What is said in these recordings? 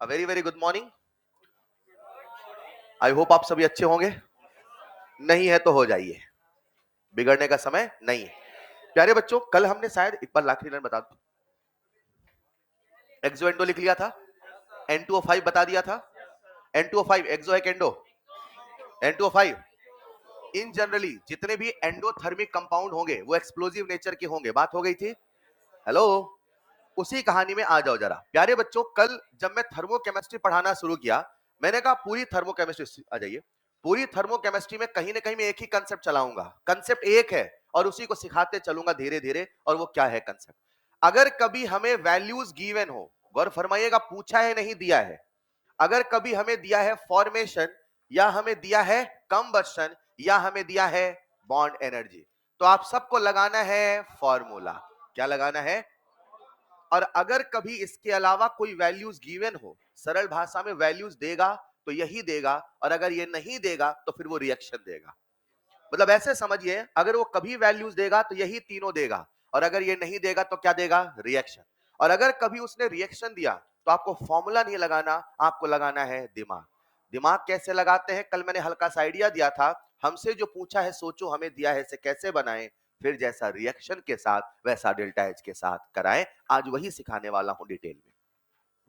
Very very good morning. I hope आप सभी अच्छे होंगे। नहीं है तो हो जाइए, बिगड़ने का समय नहीं है। प्यारे बच्चों, कल हमने शायद एक बार आखिरी लाइन बता दो, एक्सो एंडो लिख लिया था, N2O5 बता दिया था। N2O5 एक्सो है एंडो, N2O5 इन जनरली जितने भी एंडोथर्मिक कंपाउंड होंगे वो एक्सप्लोजिव नेचर के होंगे। बात हो गई थी। हेलो, उसी कहानी में आ जाओ जरा। प्यारे बच्चों, कल जब मैं थर्मोकेमिस्ट्री पढ़ाना शुरू किया, मैंने कहा पूरी थर्मोकेमिस्ट्री आ जाइए, पूरी थर्मोकेमिस्ट्री में कहीं ना कहीं मैं एक ही कंसेप्ट चलाऊंगा। कंसेप्ट एक है और उसी को सिखाते चलूंगा धीरे धीरे। और वो क्या है कंसेप्ट? अगर कभी हमें वैल्यूज गिवन हो, गौर फरमाइएगा, पूछा है नहीं दिया है, अगर कभी हमें दिया है फॉर्मेशन या हमें दिया है कंबशन या हमें दिया है बॉन्ड एनर्जी, तो आप सबको लगाना है फॉर्मूला। क्या लगाना है? और अगर कभी इसके अलावा कोई वैल्यूज गिवन हो, सरल भाषा में वैल्यूज देगा तो यही देगा, और अगर ये नहीं देगा तो फिर वो रिएक्शन देगा। मतलब ऐसे समझिए, अगर वो कभी वैल्यूज देगा तो यही तीनों देगा, और अगर ये नहीं देगा तो क्या देगा? रिएक्शन। और अगर कभी उसने रिएक्शन दिया तो आपको फॉर्मूला नहीं लगाना, आपको लगाना है दिमाग। दिमाग कैसे लगाते हैं? कल मैंने हल्का सा आइडिया दिया था। हमसे जो पूछा है सोचो हमें दिया है इसे कैसे बनाएं, फिर जैसा रिएक्शन के साथ वैसा डेल्टा एच के साथ कराएं। आज वही सिखाने वाला हूं डिटेल में।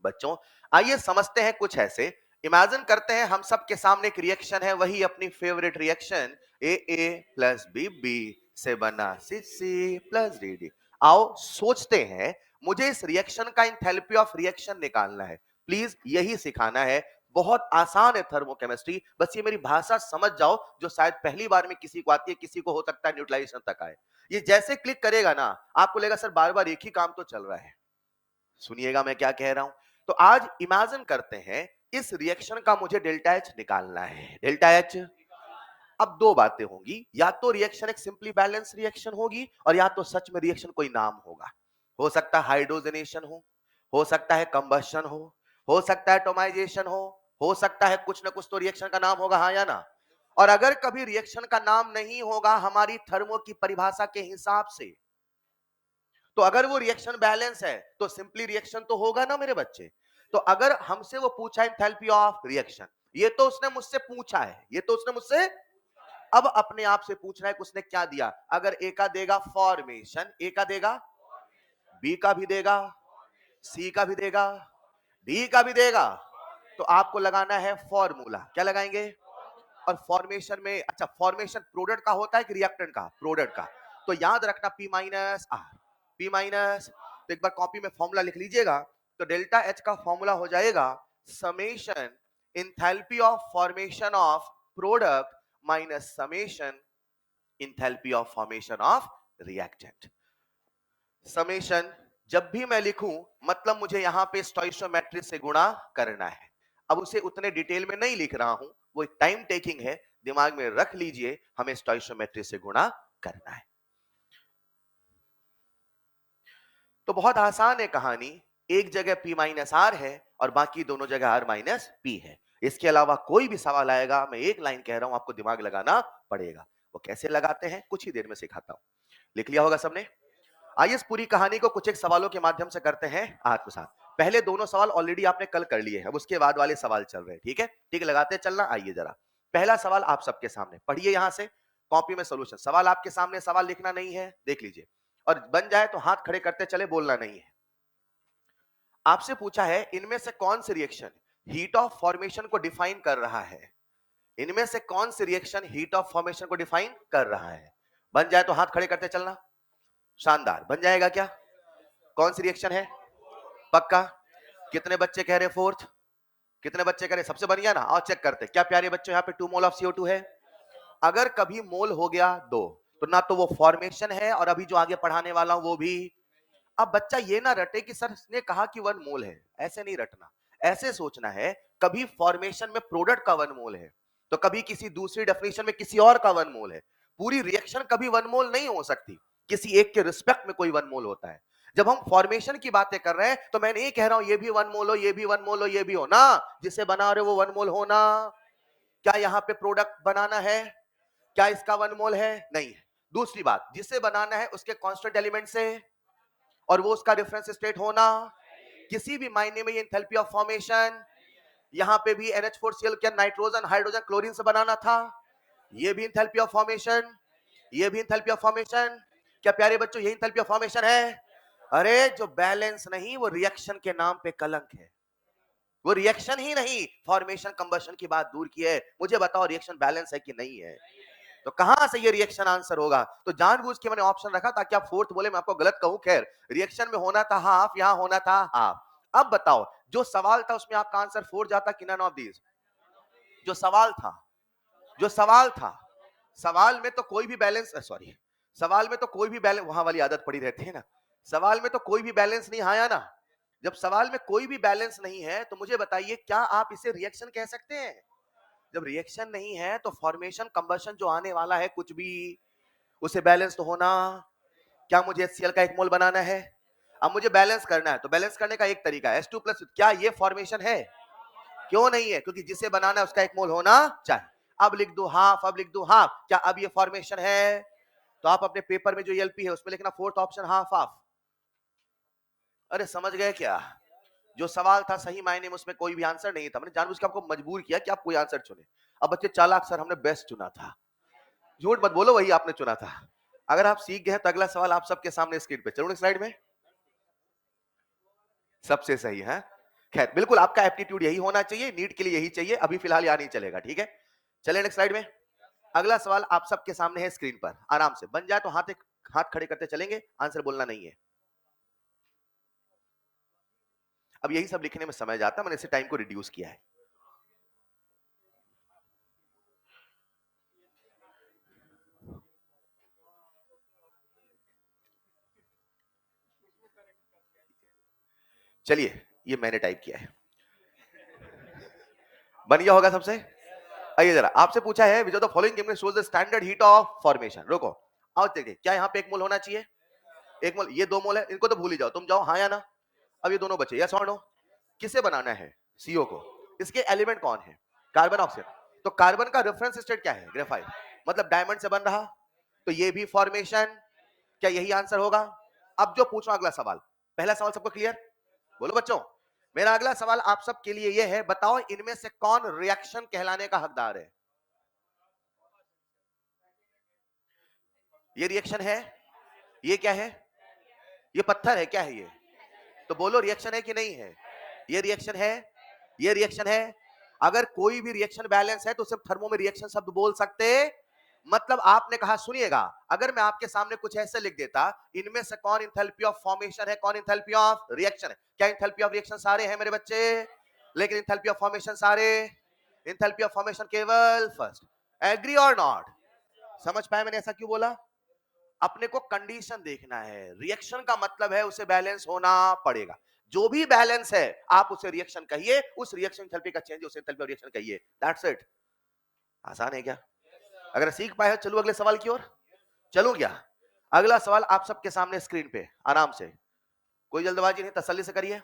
बच्चों आइए समझते हैं कुछ ऐसे। इमेजिन करते हैं हम सब के सामने एक रिएक्शन है, वही अपनी फेवरेट रिएक्शन, ए प्लस बी से बना सी प्लस डी। आओ सोचते हैं, मुझे इस रिएक्शन का एंथैल्पी ऑफ रिएक्शन निकालना है। प्लीज यही सिखाना है, बहुत आसान है थर्मोकेमिस्ट्री। बस ये मेरी भाषा समझ जाओ, जो शायद पहली बार में किसी को आती है, किसी को हो सकता है न्यूट्रलाइजेशन तक आए। ये जैसे क्लिक करेगा ना, आपको लगेगा सर बार बार एक ही काम तो चल रहा है। सुनिएगा मैं क्या कह रहा हूं। तो आज इमेजिन करते हैं इस रिएक्शन का मुझे डेल्टा एच निकालना है। डेल्टा एच, अब दो बातें होंगी, या तो रिएक्शन एक सिंपली बैलेंस रिएक्शन होगी, और या तो सच में रिएक्शन कोई नाम होगा। हो सकता है हाइड्रोजनेशन हो सकता है कंबशन हो सकता है एटोमाइजेशन हो सकता है कुछ ना कुछ तो रिएक्शन का नाम होगा, हाँ या ना? और अगर कभी रिएक्शन का नाम नहीं होगा हमारी थर्मो की परिभाषा के हिसाब से, तो अगर वो रिएक्शन बैलेंस है तो सिंपली रिएक्शन तो होगा ना मेरे बच्चे। तो अगर हमसे वो पूछा एंथैल्पी ऑफ रिएक्शन, ये तो उसने मुझसे पूछा है, ये तो उसने मुझसे, अब अपने आप से पूछ रहा है कि उसने क्या दिया। अगर ए का देगा फॉर्मेशन, ए का देगा, बी का भी देगा, सी का भी देगा, डी का भी देगा, तो आपको लगाना है फॉर्मूला। क्या लगाएंगे? और फॉर्मेशन में, अच्छा फॉर्मेशन प्रोडक्ट का होता है कि रिएक्टेंट का? प्रोडक्ट का। तो याद रखना P minus R, P minus, तो एक बार कॉपी में फॉर्मूला लिख लीजिएगा। तो डेल्टा एच का फॉर्मूला हो जाएगा summation enthalpy of formation of product minus summation enthalpy of formation of reactant. Summation जब भी मैं लिखूं, मतलब मुझे यहां पे स्टोइशियोमेट्री से गुणा करना है। अब उसे उतने डिटेल में नहीं लिख रहा हूं, वो एक टाइम टेकिंग है, दिमाग में रख लीजिए, हमें स्टोइशियोमेट्री से गुणा करना है। तो बहुत आसान है कहानी, एक जगह पी माइनस आर है और बाकी दोनों जगह आर माइनस पी है। इसके अलावा कोई भी सवाल आएगा, मैं एक लाइन कह रहा हूं, आपको दिमाग लगाना पड़ेगा। वो कैसे लगाते हैं कुछ ही देर में सिखाता हूं। लिख लिया होगा सबने? आइए इस पूरी कहानी को कुछ एक सवालों के माध्यम से करते हैं आत्मसात। पहले दोनों सवाल ऑलरेडी आपने कल कर लिए हैं, अब उसके बाद वाले सवाल चल रहे हैं। ठीक है, ठीक लगाते चलना। आइए जरा पहला सवाल आप सबके सामने पढ़िए, यहां से कॉपी में सोल्यूशन। सवाल आपके सामने, सवाल लिखना नहीं है, देख लीजिए, और बन जाए तो हाथ खड़े करते चले, बोलना नहीं है। आपसे पूछा है इनमें से कौन सी रिएक्शन हीट ऑफ फॉर्मेशन को डिफाइन कर रहा है? इनमें से कौन सी रिएक्शन हीट ऑफ फॉर्मेशन को डिफाइन कर रहा है? बन जाए तो हाथ खड़े करते चलना। शानदार, बन जाएगा क्या? कौन सी रिएक्शन है? पक्का? कितने बच्चे कह रहे फोर्थ? कितने बच्चे कह रहे सबसे बढ़िया ना? और चेक करते क्या प्यारे बच्चों, यहाँ पे 2 मोल ऑफ CO2 है। अगर कभी मोल हो गया 2, तो ना तो वो फॉर्मेशन है, और अभी जो आगे पढ़ाने वाला हूं वो भी। अब बच्चा ये ना रटे कि सर ने कहा कि 1 मोल है, ऐसे नहीं रटना। ऐसे सोचना है कभी फॉर्मेशन में प्रोडक्ट का 1 मोल है, तो कभी किसी दूसरी डेफिनेशन में किसी और का 1 मोल है। पूरी रिएक्शन कभी 1 मोल नहीं हो सकती, किसी एक के रिस्पेक्ट में कोई 1 मोल होता है। जब हम फॉर्मेशन की बातें कर रहे हैं तो मैं नहीं कह रहा हूं ये भी 1 मोल हो, ये भी 1 मोल हो, ये भी हो ना। जिसे बना रहे हो वो 1 मोल होना। क्या यहाँ पे प्रोडक्ट बनाना है? क्या इसका 1 मोल है? नहीं है। दूसरी बात, जिसे बनाना है उसके कांस्टेंट एलिमेंट से, और वो उसका डिफरेंस स्टेट होना। किसी भी मायने में ये एंथैल्पी ऑफ फॉर्मेशन, यहां पे भी NH4Cl क्या नाइट्रोजन हाइड्रोजन क्लोरीन से बनाना था, ये भी एंथैल्पी ऑफ फॉर्मेशन, ये भी एंथैल्पी ऑफ फॉर्मेशन। क्या प्यारे बच्चों यही एंथैल्पी ऑफ फॉर्मेशन है? अरे जो बैलेंस नहीं वो रिएक्शन के नाम पे कलंक है, वो रिएक्शन ही नहीं, फॉर्मेशन कंबशन की बात दूर की है। मुझे बताओ रिएक्शन बैलेंस है कि नहीं है? तो कहां से ये रिएक्शन आंसर होगा? तो जानबूझ के मैंने ऑप्शन रखा ताकि आप फोर्थ बोले मैं आपको गलत कहूं। खैर रिएक्शन में होना था हाफ, यहां होना था हाफ। अब बताओ जो सवाल था उसमें आपका आंसर फोर जाता कि नन ऑफ दीज? जो सवाल था, जो सवाल था, सवाल में तो कोई भी बैलेंस, सॉरी सवाल में तो कोई भी बैलेंस, वहां वाली आदत पड़ी रहती है ना, सवाल में तो कोई भी बैलेंस नहीं आया ना। जब सवाल में कोई भी बैलेंस नहीं है तो मुझे बताइए क्या आप इसे रिएक्शन कह सकते हैं? जब रिएक्शन नहीं है तो फॉर्मेशन कंबशन जो आने वाला है कुछ भी, उसे बैलेंस तो होना। क्या मुझे HCl का एक मोल बनाना है? अब मुझे बैलेंस करना है तो बैलेंस करने का एक तरीका है H2 प्लस। क्या ये फॉर्मेशन है? क्यों नहीं है? क्योंकि जिसे बनाना है उसका एक मोल होना चाहिए। अब लिख दो हाफ, अब लिख दो हाफ। क्या अब ये फॉर्मेशन है? तो आप अपने पेपर में जो LP है उसमें लिखना फोर्थ ऑप्शन हाफ हाफ। अरे समझ गए क्या? जो सवाल था सही मायने में उसमें कोई भी आंसर नहीं था, मैंने जानबूझ के आपको मजबूर किया कि आप कोई आंसर चुने। अब बच्चे चालाक, सर हमने बेस्ट चुना था। झूठ मत बोलो, वही आपने चुना था। अगर आप सीख गए तो अगला सवाल आप सबके सामने स्क्रीन पे, चलो स्लाइड में। सबसे सही है। खैर बिल्कुल आपका एप्टीट्यूड यही होना चाहिए, नीट के लिए यही चाहिए, अभी फिलहाल यहाँ नहीं चलेगा, ठीक है। चलिए नेक्स्ट स्लाइड में। अगला सवाल आप सबके सामने है स्क्रीन पर, आराम से बन जाए तो हाथ खड़े करते चलेंगे, आंसर बोलना नहीं है। अब यही सब लिखने में समय जाता है, मैंने इसे टाइम को रिड्यूस किया है। चलिए ये मैंने टाइप किया है, बन गया होगा सबसे। आइए जरा, आपसे पूछा है which of the following given shows the standard heat of formation. रुको आओ देखिए, क्या यहाँ पे एक मोल होना चाहिए? एक मोल, ये दो मोल है, इनको तो भूल ही जाओ, तुम जाओ हाँ या ना। अब ये दोनों बचे, यस और नो? किसे बनाना है? CO को। इसके एलिमेंट कौन है? Carbon oxide. तो कार्बन का रेफरेंस स्टेट क्या है? ग्रेफाइट, मतलब डायमंड से बन रहा, तो ये भी फॉर्मेशन। क्या यही आंसर होगा? अब जो पूछो अगला सवाल, पहला सवाल सबको क्लियर? बोलो बच्चों, मेरा अगला सवाल आप सबके लिए यह है, बताओ इनमें से कौन रिएक्शन कहलाने का हकदार है? ये रिएक्शन है? ये क्या है? ये पत्थर है, क्या है ये? तो बोलो रिएक्शन है कि नहीं है? ये रिएक्शन है, ये रिएक्शन है। अगर कोई भी रिएक्शन बैलेंस है तो सिर्फ थर्मो में रिएक्शन शब्द बोल सकते। मतलब आपने कहा, सुनिएगा, अगर मैं आपके सामने कुछ ऐसे लिख देता, इनमें से कौन एंथैल्पी ऑफ फॉर्मेशन है, कौन एंथैल्पी ऑफ रिएक्शन है? क्या एंथैल्पी ऑफ रिएक्शन सारे हैं मेरे बच्चे, लेकिन एंथैल्पी ऑफ फॉर्मेशन सारे, एंथैल्पी ऑफ फॉर्मेशन केवल फर्स्ट। एग्री और नॉट? समझ पाए मैंने ऐसा क्यों बोला? अपने को कंडीशन देखना है, रिएक्शन का मतलब है उसे बैलेंस होना पड़ेगा। जो भी बैलेंस है आप उसे रिएक्शन कहिए, उस रिएक्शन एंथैल्पी का चेंज उसे एंथैल्पी ऑफ रिएक्शन कहिए, दैट्स इट। आसान है क्या? अगर सीख पाए हो चलो अगले सवाल की ओर। चलो क्या? अगला सवाल आप सबके सामने स्क्रीन पे, आराम से, कोई जल्दबाजी नहीं, तसल्ली से करिए।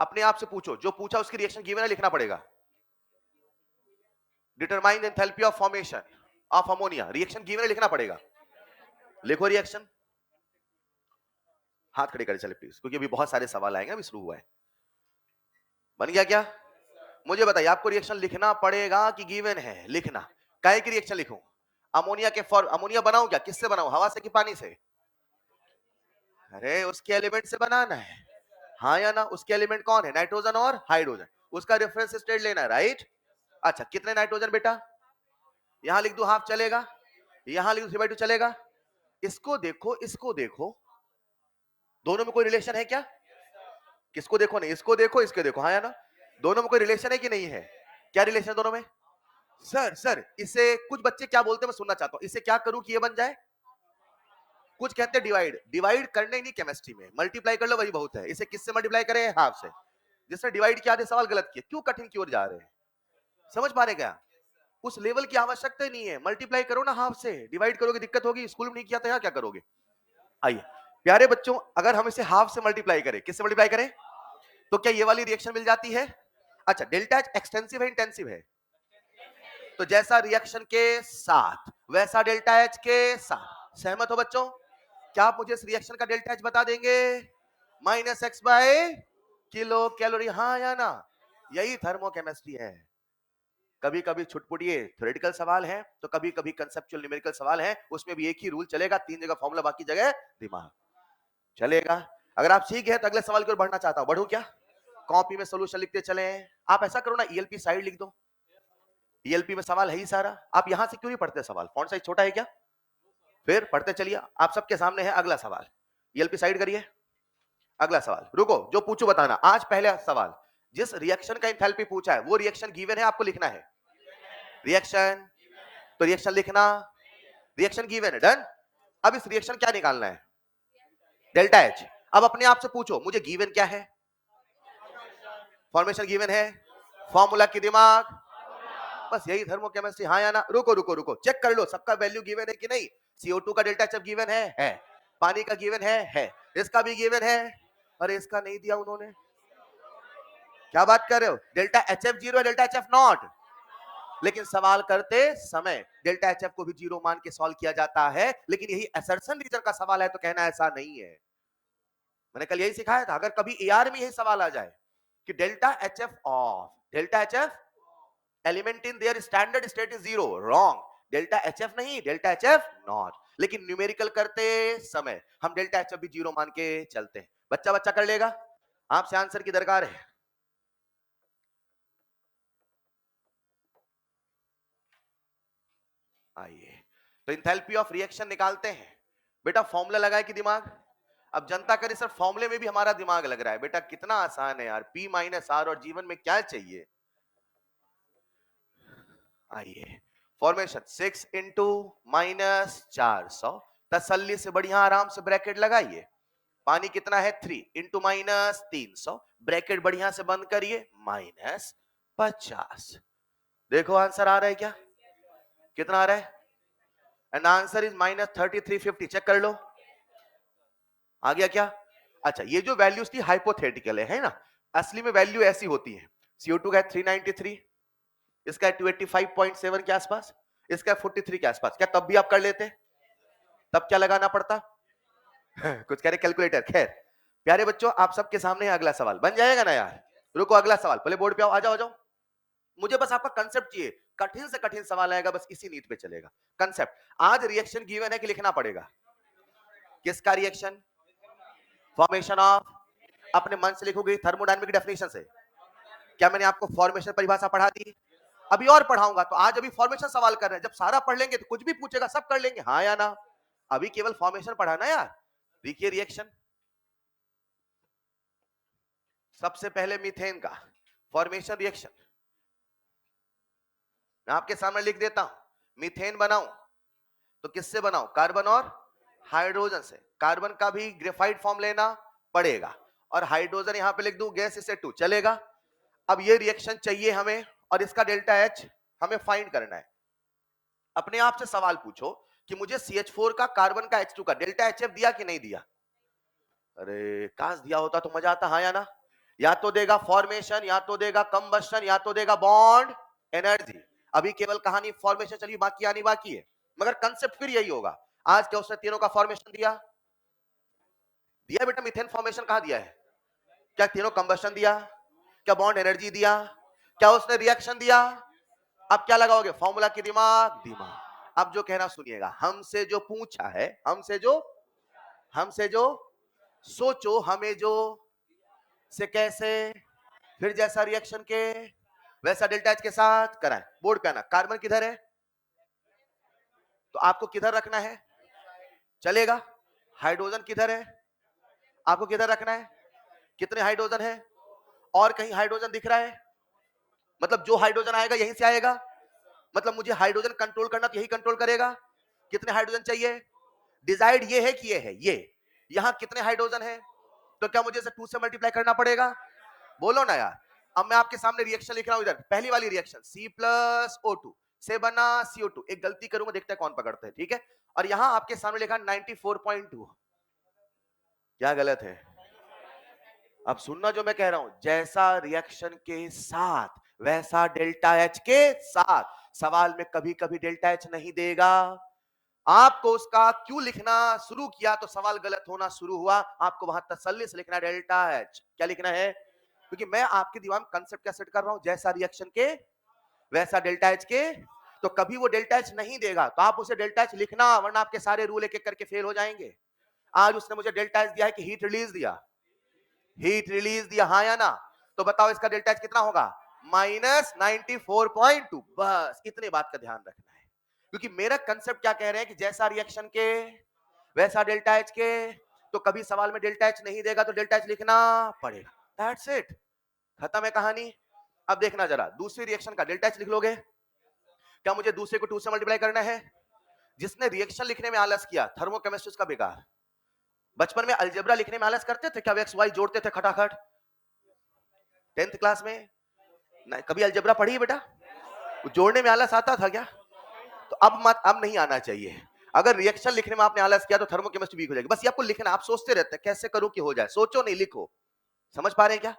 अपने आप से पूछो, जो पूछा उसकी रिएक्शन गिवन है, लिखना पड़ेगा। Determine enthalpy of formation of ammonia, reaction given है, लिखना पड़ेगा। लिखो रिएक्शन, हाथ खड़े करें चले प्लीज, क्योंकि अभी बहुत सारे सवाल आएंगे, अभी शुरू हुआ है। बन गया क्या? मुझे बताइए, आपको रिएक्शन लिखना पड़ेगा कि गिवन है? लिखना। काहे की रिएक्शन लिखूं? अमोनिया के अमोनिया बनाऊं क्या? किससे बनाऊं, हवा से कि पानी से? अरे उसके एलिमेंट से बनाना है, हाँ या ना? उसके एलिमेंट कौन है? नाइट्रोजन और हाइड्रोजन, उसका रेफरेंस स्टेट लेना है, राइट? अच्छा कितने नाइट्रोजन बेटा? यहां लिख दो हाफ चलेगा, यहां लिख दो 3/2 चलेगा। इसको देखो, इसको देखो, दोनों में कोई रिलेशन है क्या? किसको देखो? नहीं, इसको देखो, इसको देखो, हाँ या ना? दोनों में कोई रिलेशन है कि नहीं है? क्या रिलेशन है दोनों में? सर इसे कुछ बच्चे क्या बोलते हैं मैं सुनना चाहता हूं, इसे क्या करूं कि ये बन जाए? कुछ कहते हैं डिवाइड, डिवाइड करने ही नहीं केमिस्ट्री में, मल्टीप्लाई कर लो वही बहुत है। इसे किससे मल्टीप्लाई करें? हाफ से। जिसने डिवाइड किया, आधे सवाल गलत किए, क्यों कठिन की ओर जा रहे हैं? समझ पा रहे क्या? उस लेवल की आवश्यकता ही नहीं है, मल्टीप्लाई करो ना हाफ से। डिवाइड करोगे दिक्कत होगी, स्कूल में नहीं किया था, यहाँ क्या करोगे? आइए प्यारे बच्चों, अगर हम इसे हाफ से मल्टीप्लाई करें, किससे मल्टीप्लाई करें, तो क्या ये वाली रिएक्शन मिल जाती है? अच्छा डेल्टा एच एक्सटेंसिव है इंटेंसिव है? तो जैसा रिएक्शन के साथ वैसा डेल्टा एच के साथ, सहमत हो बच्चों? क्या आप मुझे इस रिएक्शन का डेल्टा एच बता देंगे? Minus x by kilo calorie, हाँ या ना? यही थर्मोकेमिस्ट्री है। कभी कभी छुटपुटिए थ्योरेटिकल सवाल है, तो कभी कभी कंसेप्चुअल न्यूमेरिकल सवाल है, उसमें भी एक ही रूल चलेगा, 3 जगह फॉर्मूला, बाकी जगह दिमाग चलेगा। अगर आप सीख गए तो अगले सवाल की ओर बढ़ना चाहता हूं, बढ़ू क्या? कॉपी में सोल्यूशन लिखते चले। आप ऐसा करो ना, ईएलपी साइड लिख दो, ईएलपी में सवाल है ही सारा। आप यहां से क्यों नहीं पढ़ते सवाल? फॉन्ट साइज छोटा है क्या? फिर पढ़ते चलिए, आप सबके सामने है अगला सवाल। ईएलपी साइड करिए, अगला सवाल। रुको, जो पूछू बताना। आज पहला सवाल, जिस रिएक्शन का एंथैल्पी पूछा है वो रिएक्शन गिवन है, आपको लिखना है रिएक्शन, तो रिएक्शन लिखना, रिएक्शन गिवन है, डन। अब इस रिएक्शन क्या निकालना है? Delta H. अब अपने आप से पूछो, मुझे गिवन क्या है? फॉर्मेशन गिवन है, फॉर्मूला की दिमाग, बस यही थर्मोकेमिस्ट्री, हाँ या ना? रुको रुको रुको, चेक कर लो सबका वैल्यू गिवन है कि नहीं। CO2 का डेल्टा एच गिवन है, पानी का गिवन है, इसका भी गिवन है। अरे इसका नहीं दिया उन्होंने, क्या बात कर रहे हो? डेल्टा एच एफ जीरो है, डेल्टा एच एफ नॉट। लेकिन सवाल करते समय डेल्टा एच एफ को भी जीरो मान के सॉल्व किया जाता है, लेकिन यही असर्शन रीजन का सवाल है तो कहना ऐसा नहीं है। मैंने कल यही सिखाया था, अगर कभी एआर में यही सवाल आ जाए कि delta H F of, delta H F element in their standard state is zero, wrong, delta H F नहीं, डेल्टा एच एफ नॉट। लेकिन न्यूमेरिकल करते समय हम डेल्टा एच एफ भी जीरो मान के चलते हैं। बच्चा बच्चा कर लेगा, आपसे आंसर की दरकार है। आइए, तो इंथैल्पी ऑफ रिएक्शन निकालते हैं। बेटा फॉर्मूला लगाए कि दिमाग? अब जनता करे सर फॉर्मूले में भी हमारा दिमाग लग रहा है। बेटा कितना आसान है यार, P माइनस आर, और जीवन में क्या चाहिए। आइए, फॉर्मेशन 6 इंटू माइनस 400, तसल्ली से बढ़िया आराम से ब्रैकेट लगाइए। पानी कितना है? 3 इंटू माइनस 300, ब्रैकेट बढ़िया से बंद करिए, माइनस 50। देखो आंसर आ रहा है क्या? कितना आ रहा है? And answer is minus 3350। Check कर लो, आ गया क्या? अच्छा, ये जो वैल्यूज थी हाइपोथेटिकल है ना, असली में वैल्यू ऐसी होती है। CO2 का है 393, इसका है 285.7 के आसपास, इसका है 43 के आसपास। क्या तब भी आप कर लेते? तब क्या लगाना पड़ता? कुछ कह रहे कैलकुलेटर। खैर प्यारे बच्चों, आप सबके सामने अगला सवाल बन जाएगा ना यार। रुको, अगला सवाल पहले बोर्ड पे आओ, आ जाओ आ जाओ। मुझे बस आपका कंसेप्ट चाहिए, कठिन से कठिन सवाल आएगा, बस इसी नीति पे चलेगा। कंसेप्ट, आज रिएक्शन गिवन है कि लिखना पड़ेगा? किसका रिएक्शन? फॉर्मेशन ऑफ, अपने मन से लिखोगे थर्मोडायनामिक डेफिनेशन से। क्या मैंने आपको फॉर्मेशन परिभाषा पढ़ा दी? अभी और पढ़ाऊंगा। तो आज अभी फॉर्मेशन सवाल कर रहे हैं, जब सारा पढ़ लेंगे तो कुछ भी पूछेगा सब कर लेंगे, हाँ या ना? अभी केवल फॉर्मेशन पढ़ाना यार। देखिए रिएक्शन, सबसे पहले मीथेन का फॉर्मेशन रिएक्शन मैं आपके सामने लिख देता हूं। मीथेन बनाऊं तो किससे बनाऊं? कार्बन और हाइड्रोजन से। कार्बन का भी ग्रेफाइट फॉर्म लेना पड़ेगा, और हाइड्रोजन यहां पे लिख दूं, गैस इसे 2, चलेगा। अब ये रिएक्शन चाहिए हमें, और इसका डेल्टा एच हमें फाइंड करना है। अपने आप से सवाल पूछो कि मुझे CH4 का, कार्बन का, H2 का डेल्टा HF दिया कि नहीं दिया? अरे काश दिया होता तो मजा आता, हाँ या ना? या तो देगा फॉर्मेशन, या तो देगा कंबस्शन, या तो देगा बॉन्ड एनर्जी। अभी केवल कहानी फॉर्मेशन चली, बाकी आनी बाकी है, मगर कंसेप्ट फिर यही होगा। आज क्या उसने तीनों का फॉर्मेशन दिया? दिया बेटा। मीथेन फॉर्मेशन कहां दिया है? क्या तीनों कंबस्शन दिया? क्या बॉन्ड एनर्जी दिया? क्या उसने रिएक्शन दिया? अब क्या लगाओगे? फॉर्मूला की दिमाग, दिमाग। अब जो कहना सुनिएगा, हमसे जो पूछा है, हमसे जो सोचो, हमें जो से कैसे, फिर जैसा रिएक्शन के वैसा डेल्टा एच के साथ कराएं। बोर्ड पे आना। कार्बन किधर है? तो आपको किधर रखना है? चलेगा। हाइड्रोजन किधर है? आपको किधर रखना है? कितने हाइड्रोजन है? और कहीं हाइड्रोजन दिख रहा है? मतलब जो हाइड्रोजन आएगा यहीं से आएगा, मतलब मुझे हाइड्रोजन कंट्रोल करना तो यही कंट्रोल करेगा। कितने हाइड्रोजन चाहिए? डिजाइड ये है कि ये है, ये यहां कितने हाइड्रोजन है, तो क्या मुझे इसे 2 से मल्टीप्लाई करना पड़ेगा? बोलो ना यार। अब मैं आपके सामने रिएक्शन लिख रहा हूं, इधर पहली वाली रिएक्शन C+O2 से बना CO2। एक गलती करूंगा, देखते हैं कौन पकड़ते हैं, ठीक है? और यहां आपके सामने लिखा 94.2, क्या गलत है? अब सुनना जो मैं कह रहा हूं, जैसा रिएक्शन के साथ वैसा डेल्टा एच के साथ। सवाल में कभी कभी डेल्टा एच नहीं देगा, आपको उसका क्यों लिखना शुरू किया तो सवाल गलत होना शुरू हुआ। आपको वहां तसल्ली से लिखना डेल्टा एच। क्या लिखना है? क्योंकि मैं आपके दिमाग में कंसेप्ट क्या सेट कर रहा हूं, जैसा रिएक्शन के वैसा डेल्टा एच के। तो कभी वो डेल्टा एच नहीं देगा तो आप उसे डेल्टा एच लिखना, वरना आपके सारे रूल एक एक करके फेल हो जाएंगे। आज उसने मुझे डेल्टा एच दिया है कि हीट रिलीज दिया, हीट रिलीज दिया, हाँ या ना? तो बताओ इसका डेल्टा एच कितना होगा? -94.2। बस इतने बात का ध्यान रखना है, क्योंकि मेरा कंसेप्ट क्या कह रहे हैं कि जैसा रिएक्शन के वैसा डेल्टा एच के। तो कभी सवाल में डेल्टा एच नहीं देगा तो डेल्टा एच लिखना पड़ेगा। दैट्स इट, खत्म है कहानी। अब देखना जरा दूसरी रिएक्शन का डेल्टा एच लिख लोगे? क्या मुझे दूसरे को 2 से मल्टीप्लाई करना है? जिसने रिएक्शन लिखने में आलस किया, थर्मोकेमिस्ट्री का बेकार। बचपन में अलजेब्रा लिखने में आलस करते थे क्या? एक्स वाई जोड़ते थे खटाखट 10th क्लास में? नहीं, कभी अलजेब्रा पढ़ी है बेटा? जोड़ने में आलस आता था क्या? तो अब मत, अब नहीं आना चाहिए। अगर रिएक्शन लिखने में आपने आलस किया तो थर्मोकेमिस्ट्री वीक हो जाएगी। बस ये आपको लिखना, आप सोचते रहते हैं कैसे करूं कि हो जाए, सोचो नहीं लिखो। समझ पा रहे हैं क्या?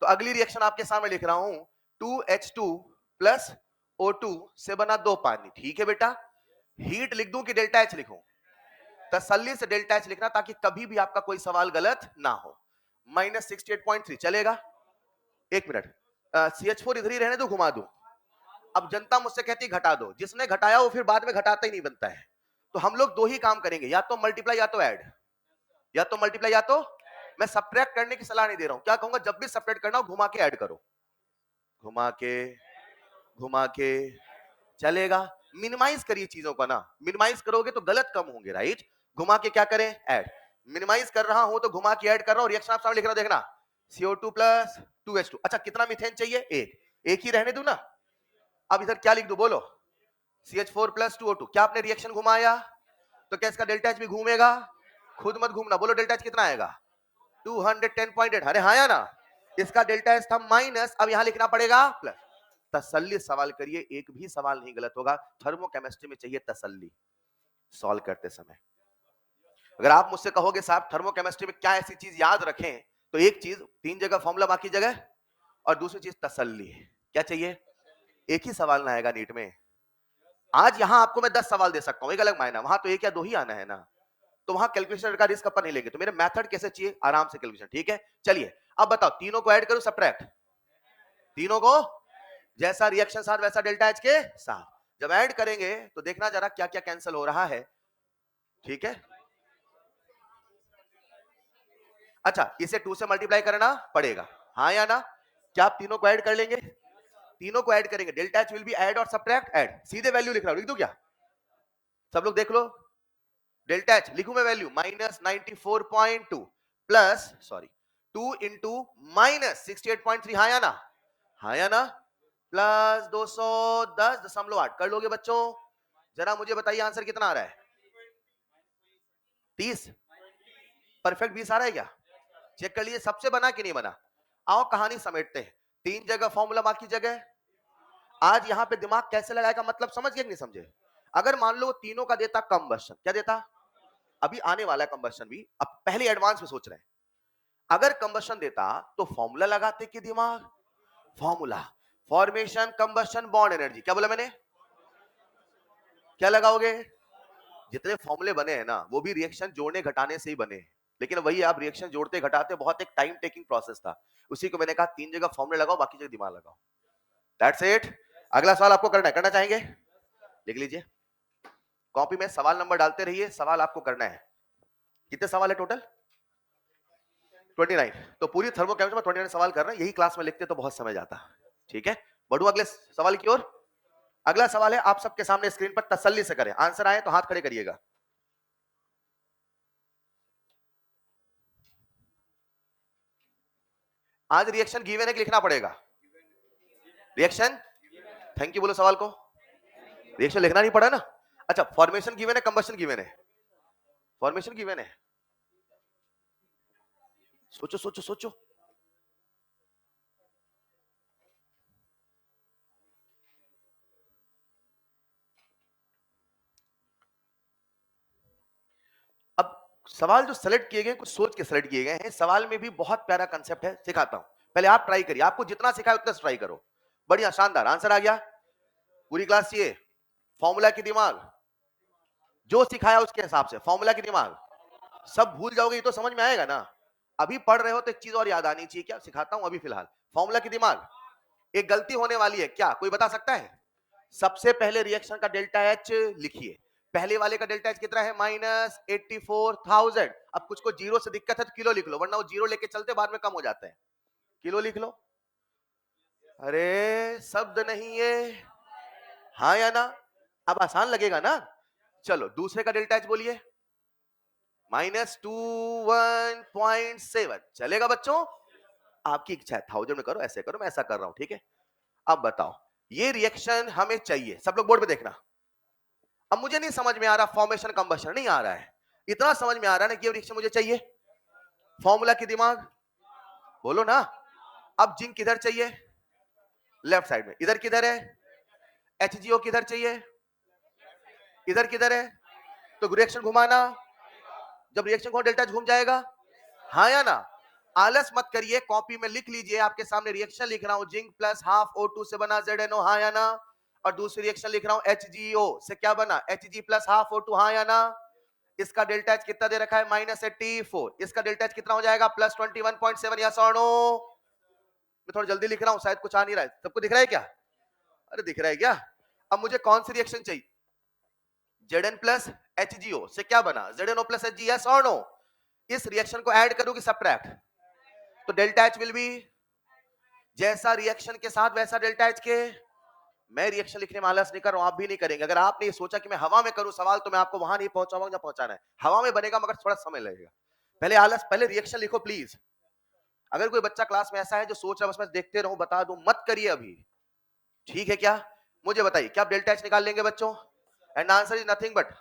तो अगली रिएक्शन आपके सामने लिख रहा हूं, 2H2 प्लस O2 से बना 2 पानी। ठीक है बेटा, हीट लिख दूं कि डेल्टा एच लिखूं? तसल्ली से डेल्टा एच लिखना ताकि कभी भी आपका कोई सवाल गलत ना हो। -68.3 चलेगा? एक मिनट, CH4 इधर ही रहने दो, घुमा दूं? अब जनता मुझसे कहती घटा दो, जिसने घटाया वो फिर बाद में घटाता ही नहीं बनता है। तो हम लोग दो ही काम करेंगे, या तो मल्टीप्लाई या तो ऐड, या तो मल्टीप्लाई या तो। मैं सब्ट्रैक्ट करने की सलाह नहीं दे रहा हूं। क्या कहूंगा? जब भी सब्ट्रैक्ट करना हो घुमा के ऐड करो, घुमा के, घुमा के, चलेगा? मिनिमाइज करिए चीजों का ना, मिनिमाइज करोगे तो गलत कम होंगे, राइट? घुमा के क्या करें? ऐड। मिनिमाइज कर रहा हूं तो घुमा के ऐड कर रहा हूं। रिएक्शन आप सामने लिख रहा हूं, देखना, CO2 प्लस 2H2। अच्छा, कितना मीथेन चाहिए? एक ही रहने दो ना। अब इधर क्या लिख दो बोलो? CH4 plus 2O2। क्या आपने रिएक्शन घुमाया तो क्या इसका डेल्टा एच भी घूमेगा? खुद मत घूमना, बोलो डेल्टा एच कितना आएगा? 210.8। अरे हाँ या ना? इसका डेल्टा एच था माइनस, अब यहां लिखना पड़ेगा प्लस। तसल्ली सवाल करिए, एक भी सवाल नहीं गलत होगा। थर्मोकेमिस्ट्री में चाहिए तसल्ली सॉल्व करते समय। अगर आप मुझसे कहोगे साहब थर्मोकेमिस्ट्री में क्या ऐसी चीज याद रखें, तो एक चीज, 3 जगह फॉर्मूला बाकी जगह, और दूसरी चीज तसल्ली। क्या चाहिए? एक ही सवाल ना आएगा नीट में। आज यहां आपको मैं 10 सवाल दे सकता हूं, एक अलग मायना, वहां तो एक या दो ही आना है ना। तो वहां कैलकुलेशन का रिस्क अपन नहीं लेंगे। तो मेरे मेथड कैसे चाहिए? आराम से कैलकुलेशन। ठीक है, चलिए अब बताओ, तीनों को ऐड करो सब्ट्रैक्ट? तीनों को जैसा रिएक्शन साथ वैसा डेल्टा एच के साथ। जब ऐड करेंगे तो देखना जरा क्या क्या कैंसिल हो रहा है। ठीक है, अच्छा इसे 2 से मल्टीप्लाई करना पड़ेगा, हाँ या ना? क्या आप तीनों को ऐड कर लेंगे? तीनों को ऐड करेंगे, delta H will be add और सब्ट्रैक्ट ऐड। सीधे वैल्यू लिख रहा हूं, लिख दूं क्या? सब लोग देख लो, डेल्टा एच लिखूं मैं वैल्यू -94.2 प्लस, सॉरी, 2 इंटू -68.3, हाँ या ना? हाँ या ना? प्लस 210.8 कर लोगे बच्चों? जरा मुझे बताइए आंसर कितना आ रहा है? 30? परफेक्ट 20 आ रहा है क्या? चेक कर लीजिए सबसे बना कि नहीं बना। आओ कहानी समेटते हैं। 3 जगह फॉर्मूला, बाकी जगह। आज यहां पे दिमाग कैसे लगाएगा मतलब समझ गए कि नहीं समझे? अगर मान लो तीनों का देता कंबशन, क्या देता? अभी आने वाला है कंबशन भी, अब पहले एडवांस में सोच रहे हैं। अगर कंबशन देता तो फॉर्मूला लगाते कि दिमाग? Formula, formation combustion bond energy. क्या बोला मैंने? क्या लगाओगे? जितने फॉर्मूले बने हैं ना वो भी रिएक्शन जोड़ने घटाने से ही बने हैं, लेकिन वही आप रिएक्शन जोड़ते घटाते बहुत एक टाइम टेकिंग प्रोसेस था। उसी को मैंने कहा 3 जगह फॉर्मूले लगाओ, बाकी जगह दिमाग लगाओ। That's it. अगला सवाल आपको करना है, करना चाहेंगे? लिख लीजिए, कॉपी में सवाल नंबर डालते रहिए, सवाल आपको करना है। कितने सवाल है टोटल? 29। तो पूरी थर्मोकेमिस्ट्री में 29 सवाल कर रहे हैं, यही क्लास में लिखते तो बहुत समय जाता। ठीक है, बढ़ू अगले सवाल की ओर। अगला सवाल है, आप सबके सामने स्क्रीन पर, तसल्ली से करें, आंसर आए तो हाथ खड़े करिएगा। आज रिएक्शन गिवन है कि लिखना पड़ेगा? रिएक्शन, थैंक यू बोलो सवाल को। रिएक्शन लिखना नहीं पड़ा ना? अच्छा, फॉर्मेशन गिवन है, कंबशन गिवन है? फॉर्मेशन गिवन है। सोचो सोचो सोचो। अब सवाल जो सेलेक्ट किए गए कुछ सोच के सेलेक्ट किए गए हैं। सवाल में भी बहुत प्यारा कंसेप्ट है, सिखाता हूं। पहले आप ट्राई करिए, आपको जितना सिखाया उतना ट्राई करो। बढ़िया, शानदार आंसर आ गया। पूरी क्लास चाहिए? फॉर्मूला की दिमाग, जो सिखाया उसके हिसाब से, फॉर्मूला की दिमाग सब भूल जाओगे, ये तो समझ में आएगा ना। अभी पढ़ रहे हो तो एक चीज और याद आनी चाहिए, क्या सिखाता हूं अभी फिलहाल, फॉर्मूला की दिमाग। एक गलती होने वाली है, क्या कोई बता सकता है? सबसे पहले रिएक्शन का डेल्टा एच लिखिए। पहले वाले का डेल्टा एच कितना है? -84,000। अब कुछ को जीरो से दिक्कत है तो किलो लिख लो, वरना वो जीरो लेके चलते बाद में कम हो जाते हैं। किलो लिख लो। अरे शब्द नहीं है, हाँ या ना? अब आसान लगेगा ना। चलो दूसरे का डेल्टा एच बोलिए। -21.7 चलेगा बच्चों? आपकी इच्छा है, 1000 में करो, ऐसे करो, मैं ऐसा कर रहा हूं, ठीक है। अब बताओ, ये रिएक्शन हमें चाहिए, सब लोग बोर्ड पे देखना। अब मुझे नहीं समझ में आ रहा फॉर्मेशन कंबशन, नहीं आ रहा है, इतना समझ में आ रहा है ना कि ये रिएक्शन मुझे चाहिए। फॉर्मूला की दिमाग बोलो ना। अब जिंक किधर चाहिए? लेफ्ट साइड में। इधर किधर है? HgO किधर चाहिए? इधर किधर है? तो रिएक्शन घुमाना, जब रिएक्शन को डेल्टा घूम जाएगा, हाँ या ना? आलस मत करिए, कॉपी में लिख लीजिए, आपके सामने रिएक्शन लिख रहा हूं, जिंक प्लस हाफ O2 से बना ZNO, हाँ या ना? और दूसरी रिएक्शन लिख रहा हूं, HgO से क्या बना? Hg प्लस हाफ O2, हाँ या ना? इसका डेल्टा एच कितना दे रखा है? -84। इसका डेल्टा एच कितना हो जाएगा? +21.7, यस और नो? मैं थोड़ा जल्दी लिख रहा हूं, शायद कुछ आ नहीं रहा है, सबको दिख रहा है क्या? अरे दिख रहा है क्या? अब मुझे कौन सी रिएक्शन चाहिए? Zn प्लस HgO से क्या बना? ZnO प्लस Hg, यस और नो? इस रिएक्शन को ऐड करोगे सबट्रैक्ट, तो डेल्टा एच विल बी जैसा रिएक्शन के साथ वैसा डेल्टा एच के। मैं रिएक्शन लिखने में आलस नहीं कर रहा हूं, आप भी नहीं करेंगे। अगर आपने ये सोचा कि मैं हवा में करूं सवाल, तो मैं आपको वहां नहीं पहुंचाऊंगा जहां पहुंचाना है। हवा में बनेगा मगर थोड़ा समय लगेगा। पहले आलस, पहले रिएक्शन लिखो प्लीज। अगर कोई बच्चा क्लास में ऐसा है जो सोच रहा है बस मैं देखते रहूं, बता दूं, मत करिए अभी, ठीक है क्या? मुझे बताइए, क्या आप डेल्टा एच निकाल लेंगे बच्चों? And answer is nothing but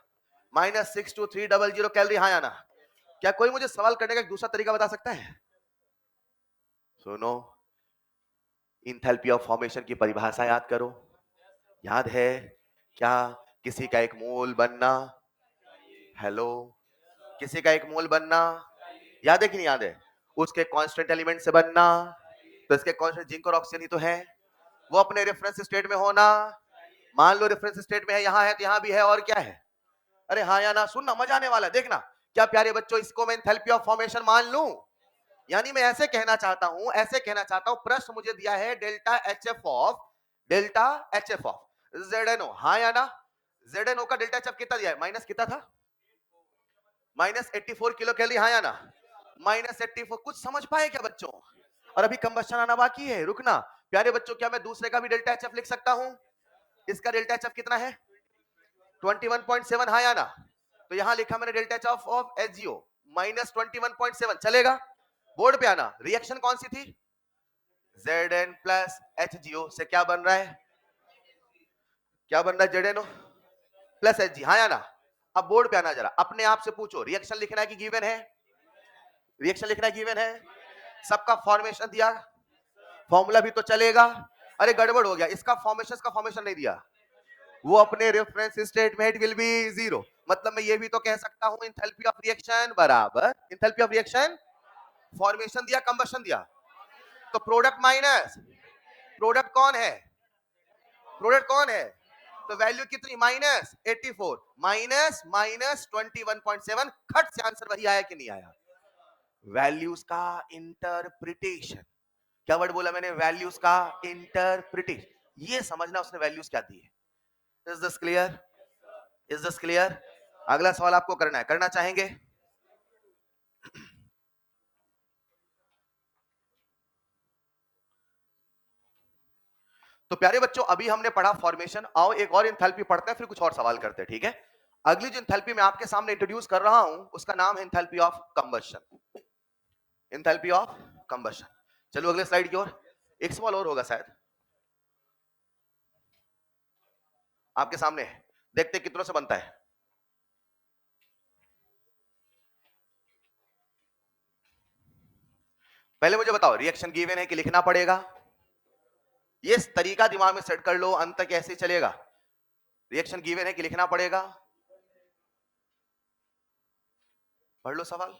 -62300 calorie, हाँ या ना? क्या कोई मुझे सवाल करने का एक दूसरा तरीका बता सकता है? सुनो, इंथैल्पी ऑफ फॉर्मेशन की परिभाषा याद करो। याद है क्या? किसी का एक मोल बनना, हेलो, किसी का एक मोल बनना, याद है कि नहीं याद है? उसके कांस्टेंट एलिमेंट से बनना, तो इसके कांस्टेंट जिंक और ऑक्सीजन ही तो है। वो अपने रेफरेंस स्टेट में होना, मान लो रेफरेंस स्टेट में है, यहां है तो यहां भी है, और क्या है? अरे हाँ या ना? सुनना, मजा आने वाला है, देखना। क्या प्यारे बच्चों, इसको मैं एंथैल्पी ऑफ फॉर्मेशन मान लूं? यानी मैं ऐसे कहना चाहता हूं, ऐसे कहना चाहता हूं, प्रश्न मुझे दिया है डेल्टा एचएफ ऑफ ZNO, हाँ या ना? ZNO का डेल्टा एचएफ कितना दिया है? माइनस कितना था? -84 किलो कैलोरी, हाँ या ना? -84। कुछ समझ पाए क्या बच्चों? और अभी कंबशन आना बाकी है, रुकना। प्यारे बच्चों, क्या मैं दूसरे का भी डेल्टा एचएफ लिख सकता हूं? इसका डेल्टा एचएफ कितना है? 21.7, हाँ या ना? तो यहां लिखा मैंने डेल्टा एचएफ ऑफ HgO -21.7, चलेगा? बोर्ड पे आना। रिएक्शन कौन सी थी? Zn प्लस HgO से क्या बन रहा है? क्या बन रहा है? ZnO प्लस Hg, हाँ या ना? अब बोर्ड पे आना, जरा अपने आप से पूछो, रिएक्शन लिखना है कि गिवन है? रिएक्शन लिखना गिवन है। सबका फॉर्मेशन दिया, फॉर्मूला भी तो चलेगा। अरे गड़बड़ हो गया, इसका फॉर्मेशन नहीं दिया, वो अपने रेफरेंस स्टेट में इट विल बी 0। मतलब मैं ये भी तो कह सकता हूं एंथैल्पी ऑफ रिएक्शन बराबर एंथैल्पी ऑफ रिएक्शन, फॉर्मेशन दिया, कंबशन दिया, तो प्रोडक्ट माइनस प्रोडक्ट कौन है? प्रोडक्ट कौन है? तो वैल्यू कितनी? -84 माइनस 21.7, खट से आंसर वही आया कि नहीं आया? वैल्यूज का इंटरप्रिटेशन। क्या वर्ड बोला मैंने? वैल्यूज का इंटरप्रिटेशन। ये समझना उसने वैल्यूज क्या दी है। Is this clear? Is this clear? अगला सवाल आपको करना है, करना चाहेंगे? तो प्यारे बच्चों, अभी हमने पढ़ा फॉर्मेशन। आओ एक और एंथैल्पी पढ़ते हैं, फिर कुछ और सवाल करते हैं, ठीक है? अगली जो एंथैल्पी मैं आपके सामने इंट्रोड्यूस कर रहा हूं, उसका नाम है enthalpy of combustion. Enthalpy of combustion. चलो अगले स्लाइड की ओर। एक सवाल और होगा शायद आपके सामने, देखते कितनों से बनता है। पहले मुझे बताओ, रिएक्शन गिवन है कि लिखना पड़ेगा? ये तरीका दिमाग में सेट कर लो, अंत तक ऐसे ही चलेगा। रिएक्शन गिवन है कि लिखना पड़ेगा? पढ़ लो सवाल।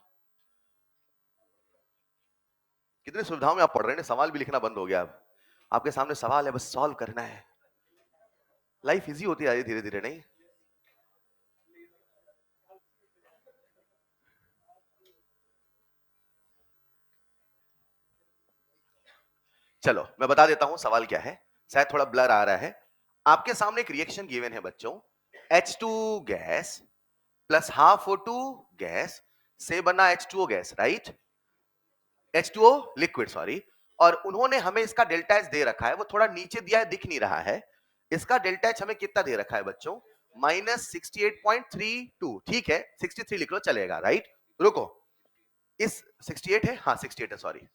कितनी सुविधाओं में आप पढ़ रहे हैं, सवाल भी लिखना बंद हो गया। अब आपके सामने सवाल है, बस सॉल्व करना है। लाइफ इजी होती जा रही है धीरे धीरे, नहीं? चलो मैं बता देता हूं सवाल क्या है, शायद थोड़ा ब्लर आ रहा है। आपके सामने एक रिएक्शन गिवन है बच्चों, H2 gas plus half O2 gas से बना H2O gas, right? H2O liquid, sorry. और उन्होंने हमें इसका डेल्टा एच दे रखा है, वो थोड़ा नीचे दिया है, दिख नहीं रहा है। इसका डेल्टा एच हमें कितना दे रखा है बच्चों? -68.32। ठीक है, 63 लिख लो चलेगा, राइट? रुको, इस 68 है, हाँ 68 है, सॉरी,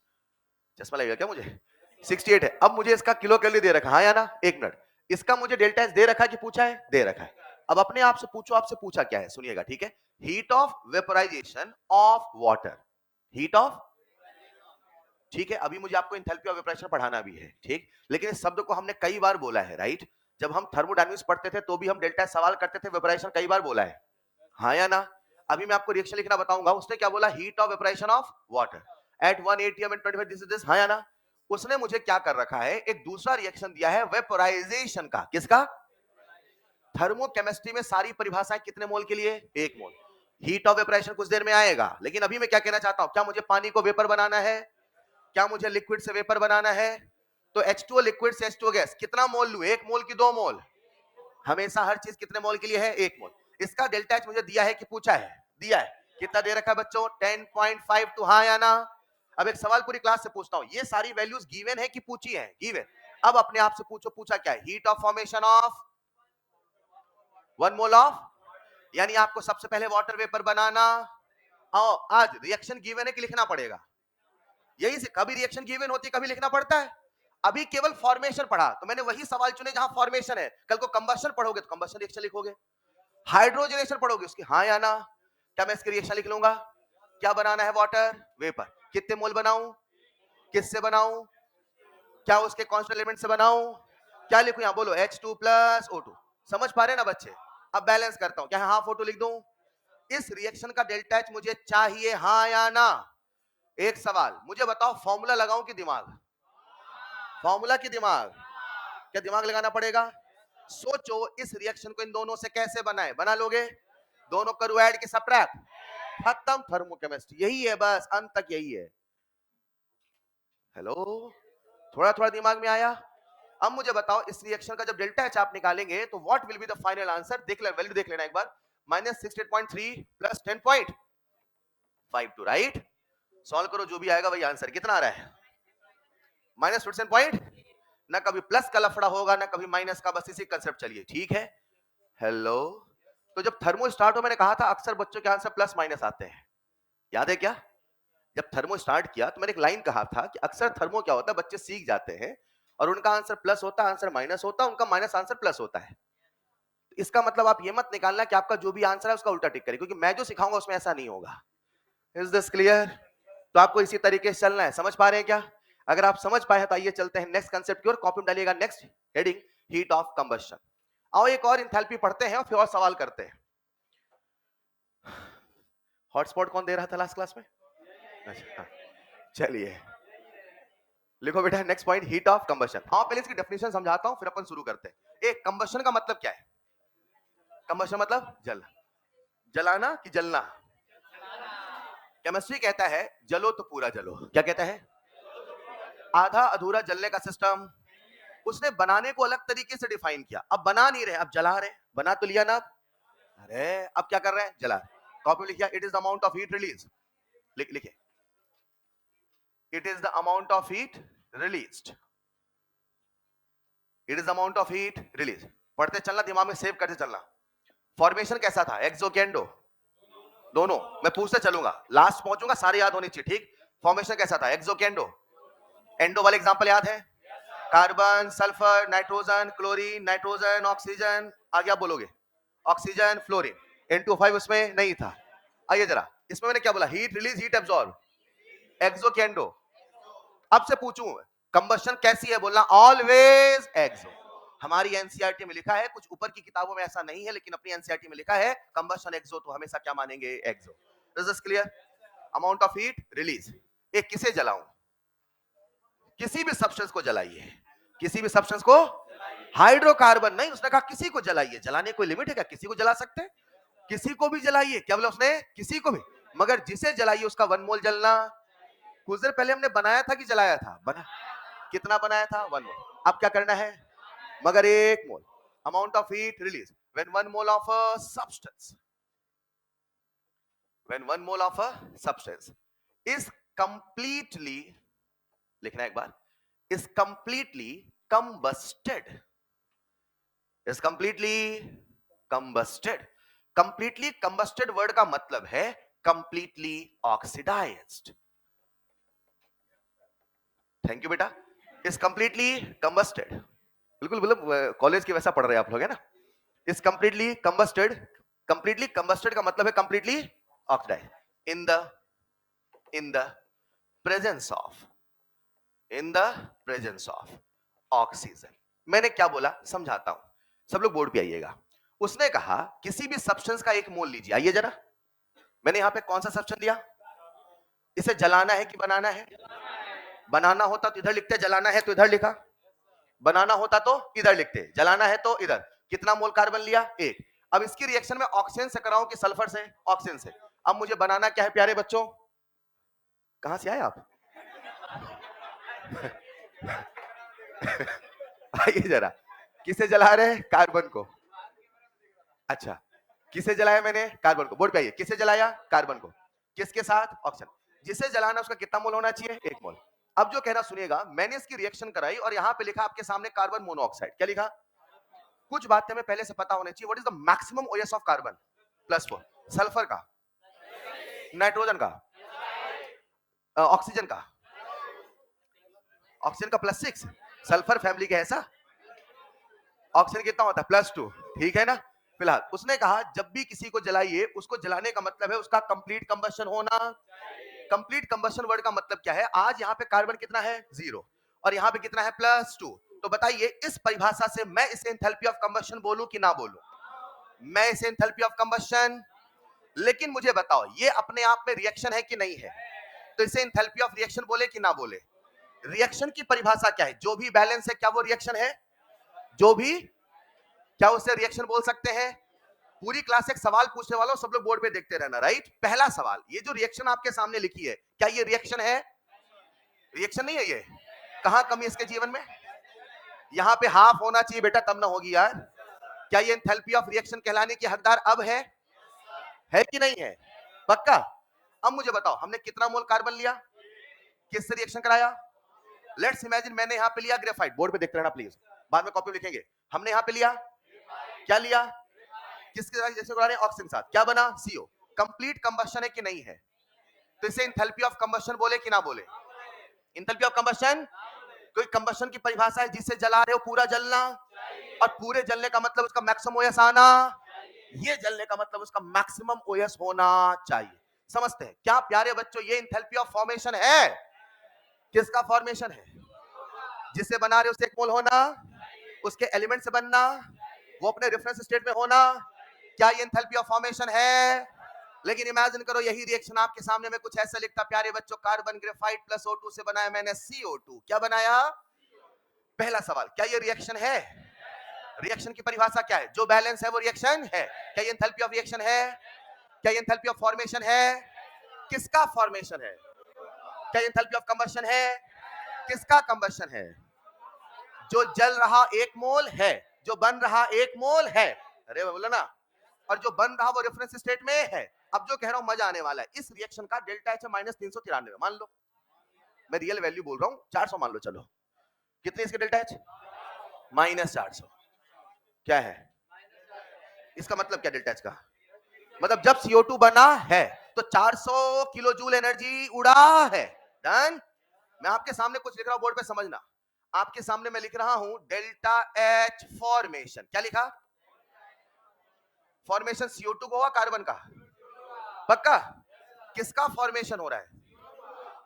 चश्मा लगेगा क्या मुझे? 68 है। अब मुझे इसका किलो कैलोरी दे रखा है, हाँ या ना? एक मिनट, इसका मुझे डेल्टा एच दे रखा है कि पूछा है? दे रखा है। अब अपने आप से पूछो, आपसे पूछा क्या है, सुनिएगा, ठीक है? Heat of vaporisation of water, heat of, ठीक है? अभी मुझे आपको एंथैल्पी ऑफ वेपोराइजेशन पढ़ाना भी है, ठीक? लेकिन इस शब्द को हमने कई बार बोला है, राइट? जब हम थर्मोडायनामिक्स पढ़ते थे तो भी हम डेल्टा सवाल करते थे, वेपोराइजेशन कई बार बोला है, हाँ या ना? अभी मैं आपको रिएक्शन लिखना बताऊंगा, उसने क्या बोला? Heat of vaporisation of water at 1 atm and 25, this is this, हाँ या ना? उसने मुझे क्या कर रखा है, एक दूसरा रिएक्शन दिया है वेपोराइजेशन का। किसका? थर्मोकेमिस्ट्री में सारी परिभाषाएं कितने मोल के लिए? 1 मोल। हीट ऑफ वेपोराइजेशन कुछ देर में आएगा, लेकिन अभी मैं क्या कहना चाहता हूं, क्या मुझे पानी को वेपर बनाना है? क्या मुझे लिक्विड से वेपर बनाना है? तो H2O लिक्विड से H2O गैस कितना मोल लूं? 1 मोल की 2 मोल? हमेशा हर चीज कितने मोल के लिए है? 1 मोल। इसका डेल्टा एच मुझे दिया है कि पूछा है? दिया है। कितना दे रखा है बच्चों? 10.52, हाँ या ना? अब एक सवाल पूरी क्लास से पूछता हूं, ये सारी वैल्यूज गिवन है कि पूछी है? गिवन। अब अपने आप से पूछो, पूछा क्या है? Heat of formation of 1 mole of, यानी आपको सबसे पहले वाटर वेपर बनाना। और आज रिएक्शन गिवन है कि लिखना पड़ेगा? यही से कभी रिएक्शन गिवन होती, कभी लिखना पड़ता है। अभी केवल फॉर्मेशन पढ़ा तो मैंने वही सवाल चुने जहां फॉर्मेशन है। कल को कंबशन पढ़ोगे तो कंबशन रिएक्शन लिखोगे, हाइड्रोजनेशन पढ़ोगे उसकी, हाँ या ना? क्या मैं इसकी रिएक्शन लिख लूंगा? क्या बनाना है? Water vapour. कितने मोल बनाऊं? किससे बनाऊं? क्या उसके कांस्टेंट एलिमेंट से बनाऊं? क्या लिखूं यहां, बोलो? H2 plus O2। समझ पा रहे ना बच्चे? अब बैलेंस करता हूं, क्या हाफ O2 लिख दूं? इस रिएक्शन का डेल्टा एच मुझे चाहिए, हाँ या ना? एक सवाल मुझे बताओ, फॉर्मूला लगाऊं कि दिमाग? फॉर्मूला की दिमाग? क्या दिमाग लगाना पड़ेगा? सोचो इस रिएक्शन को इन दोनों से कैसे बनाए, बना लोगे? दोनों करो ऐड के सब्ट्रैक्ट, खत्म थर्मोकेमिस्ट्री। यही है बस, अंत तक यही है। हेलो, थोड़ा थोड़ा दिमाग में आया? अब मुझे बताओ, इस रिएक्शन का जब डेल्टा एच आप निकालेंगे तो what will be the final answer? देख ले, वैल्यू देख लेना एक बार, -68.3 प्लस 10.52, राइट? सॉल्व करो, जो भी आएगा वही आंसर। कितना आ रहा है? -15 ना कभी प्लस का लफड़ा होगा ना कभी माइनस का, बस इसी कंसेप्ट चलिए, ठीक है? हेलो, तो जब थर्मो स्टार्ट हो, मैंने कहा था अक्सर बच्चों के आंसर प्लस माइनस आते हैं, याद है क्या? जब थर्मो स्टार्ट किया तो मैंने एक लाइन कहा था कि अक्सर थर्मो क्या होता है, बच्चे सीख जाते हैं और उनका आंसर प्लस होता है, आंसर माइनस होता है, उनका माइनस आंसर प्लस होता है। इसका मतलब आप ये मत निकालना कि आपका जो भी आंसर है उसका उल्टा टिक करें, क्योंकि मैं जो सिखाऊंगा उसमें ऐसा नहीं होगा। Is this clear? तो आपको इसी तरीके से चलना है, समझ पा रहे हैं क्या? अगर आप समझ पाए तो आइए चलते हैं नेक्स्ट कंसेप्ट की ओर। कॉपी में डालिएगा next heading, heat of combustion. आओ एक और एंथैल्पी पढ़ते हैं और फिर और सवाल करते हैं। हॉटस्पॉट कौन दे रहा था लास्ट क्लास में? अच्छा, चलिए लिखो बेटा, next point, heat of combustion. हाँ, पहले इसकी डेफिनेशन समझाता हूं फिर अपन शुरू करते हैं। एक, कंबशन का मतलब क्या है? कंबशन मतलब जल, जलाना कि जलना? केमिस्ट्री कहता है जलो तो पूरा जलो। क्या कहता है? आधा अधूरा जलने का सिस्टम। उसने बनाने को अलग तरीके से डिफाइन किया, अब बना नहीं रहे, अब जला रहे। बना तो लिया ना, अरे अब क्या कर रहे हैं? जला रहे। कॉपी में लिखिए, it is the amount of heat release. लिखिए, it is the amount of heat released. It is the amount of heat release. पढ़ते चलना, दिमाग में सेव करते चलना। फॉर्मेशन कैसा था? एक्सो के एंडो? दोनों। मैं पूछते चलूंगा, लास्ट पहुंचूंगा, सारे याद होने चाहिए, ठीक? फॉर्मेशन कैसा था? एक्सो के एंडो? एंडो वाले एग्जांपल याद है? Carbon, sulphur, nitrogen, chlorine, nitrogen, oxygen. आगे आप बोलोगे ऑक्सीजन, फ्लोरीन। N2O5 उसमें नहीं था। आइए जरा, इसमें मैंने क्या बोला? हीट रिलीज, हीट एब्जॉर्ब, एक्सो के एंडो। अब से पूछूं कंबशन कैसी है, बोलना ऑलवेज एक्सो। हमारी एनसीईआरटी में लिखा है, कुछ ऊपर की किताबों में ऐसा नहीं है, लेकिन अपनी एनसीईआरटी में लिखा है कंबशन एक्सो, तो हमेशा क्या मानेंगे? Exo. Is this clear? Amount of heat release. एक, किसे जलाऊं? किसी भी सब्सटेंस को जलाइए, किसी भी सब्सटेंस को। हाइड्रोकार्बन नहीं, उसने कहा किसी को जलाइए। जलाने कोई लिमिट है क्या? किसी को जला सकते हैं, किसी को भी जलाइए। क्या बोला उसने? किसी को भी, मगर जिसे जलाइए उसका 1 मोल जलना। कुछ देर पहले हमने बनाया था कि जलाया था? बना। कितना बनाया था 1 मोल। अब क्या करना है, मगर 1 mole amount of heat release when 1 mole of a substance, when 1 mole of a substance is completely, लिखना एक बार, is completely combusted, is completely combusted. completely combusted word का मतलब है completely oxidized. थैंक यू बेटा. is completely combusted, बिल्कुल मतलब college के वैसा पढ़ रहे हैं आप लोग, है ना. is completely combusted, completely combusted का मतलब है completely oxidized in the presence of oxygen. मैंने क्या बोला समझाता हूं, सब लोग बोर्ड पे आइएगा. उसने कहा किसी भी सब्सटेंस का 1 मोल लीजिए. आइए जरा, मैंने यहां पे कौन सा सब्सटेंस लिया, इसे जलाना है कि बनाना है? बनाना होता तो इधर लिखते, जलाना है तो इधर लिखा, बनाना होता तो इधर लिखते, जलाना है तो इधर. कितना मोल कार्बन लिया? 1. अब इसकी रिएक्शन में ऑक्सीजन से कराऊं कि सल्फर से? ऑक्सीजन से. अब मुझे बनाना क्या है प्यारे बच्चों? कहां से आए आप? आइए जरा, किसे जला रहे हैं? कार्बन को. अच्छा, किसे जलाया मैंने? कार्बन को. बोर्ड पे आइए, किसे जलाया? कार्बन को. किसके साथ? ऑक्सीजन. जिसे जलाना उसका कितना मोल होना चाहिए? 1 मोल. अब जो कहना सुनिएगा, मैंने इसकी रिएक्शन कराई और यहां पे लिखा आपके सामने कार्बन मोनोऑक्साइड. क्या लिखा? कुछ बातें में पहले से पता होनी चाहिए. What is the maximum OS of carbon? +4. Sulphur का? नाइट्रोजन का? ऑक्सीजन का? ऑक्सीजन का +6. सल्फर फैमिली का ऐसा. ऑक्सीजन कितना होता है? +2. ठीक है ना. फिलहाल उसने कहा जब भी किसी को जलाइए, उसको जलाने का मतलब है उसका कंप्लीट कंबशन होना. कंप्लीट कंबशन वर्ड का मतलब क्या है? आज यहाँ पे कार्बन कितना है? 0. और यहाँ पे कितना है? +2. तो बताइए इस परिभाषा से मैं इसे एंथैल्पी ऑफ कंबशन बोलूं कि ना बोलूं? मैं इसे एंथैल्पी ऑफ कंबशन. लेकिन मुझे बताओ ये अपने आप में रिएक्शन है कि नहीं है? तो इसे एंथैल्पी ऑफ रिएक्शन बोले कि ना बोले? रिएक्शन की परिभाषा क्या है? जो भी बैलेंस है क्या वो रिएक्शन है? जो भी, क्या उससे रिएक्शन बोल सकते हैं? पूरी क्लास एक सवाल पूछने वालों, सब लोग बोर्ड पे देखते रहना. राइट. पहला सवाल, ये जो रिएक्शन आपके सामने लिखी है, क्या ये रिएक्शन है? रिएक्शन नहीं है ये. कहां कमी इसके जीवन में? यहां पे हाफ होना चाहिए बेटा, तब ना होगी यार. क्या ये एंथैल्पी ऑफ रिएक्शन कहलाने की हकदार अब है कि नहीं है? पक्का. अब मुझे बताओ हमने कितना मोल कार्बन लिया, किससे रिएक्शन कराया? लेट्स इमेजिन मैंने यहां पे लिया ग्रेफाइट. बोर्ड पे देखते रहना प्लीज, बाद में कॉपी में लिखेंगे. हमने यहां पे लिया, क्या लिया? किसके साथ रिएक्शन करा रहे हैं? ऑक्सीजन साथ. क्या बना? CO. कंप्लीट कंबशन है कि नहीं है? तो इसे एंथैल्पी ऑफ कंबशन बोले कि ना बोले? Enthalpy of combustion. कोई कंबशन की परिभाषा है जिससे जला रहे हो पूरा जलना, और पूरे जलने का मतलब उसका मैक्सिमम ओएस आना. ये जलने का मतलब उसका मैक्सिमम ओएस होना चाहिए. समझते हैं क्या प्यारे बच्चों? ये एंथैल्पी ऑफ फॉर्मेशन है. किसका फॉर्मेशन है? जिससे बना रहे उसे 1 मोल होना, उसके एलिमेंट से बनना, वो अपने रेफरेंस स्टेट में होना. क्या ये एंथैल्पी ऑफ फॉर्मेशन है? लेकिन इमेजिन करो यही रिएक्शन आपके सामने में कुछ ऐसा लिखता, प्यारे बच्चों कार्बन ग्रेफाइट प्लस O2 से बनाया मैंने CO2. क्या बनाया? पहला सवाल, क्या ये रिएक्शन है? रिएक्शन की परिभाषा क्या है? जो बैलेंस है वो रिएक्शन है. क्या ये एंथैल्पी ऑफ रिएक्शन है? क्या ये एंथैल्पी ऑफ फॉर्मेशन है? किसका फॉर्मेशन है? क्या ये एंथैल्पी ऑफ कंबशन है? किसका कंबशन है? जो जल रहा 1 मोल है, जो बन रहा 1 मोल है. अरे बोला ना. और जो बन रहा वो रेफरेंस स्टेट में है. अब जो कह रहा हूं मजा आने वाला है. इस रिएक्शन का डेल्टा H है -393. मान लो मैं रियल वैल्यू बोल रहा हूं, 400 मान लो. चलो कितने इसके डेल्टा H? -400. क्या है इसका मतलब? क्या डेल्टा H का मतलब? जब CO2 बना है तो 400 किलो जूल एनर्जी उड़ा है. डन. मैं आपके सामने कुछ लिख रहा हूं, बोर्ड पे समझना. आपके सामने मैं लिख रहा हूं डेल्टा H फॉर्मेशन. क्या लिखा? फॉर्मेशन CO2 को हुआ, कार्बन का? पक्का. किसका फॉर्मेशन हो रहा है?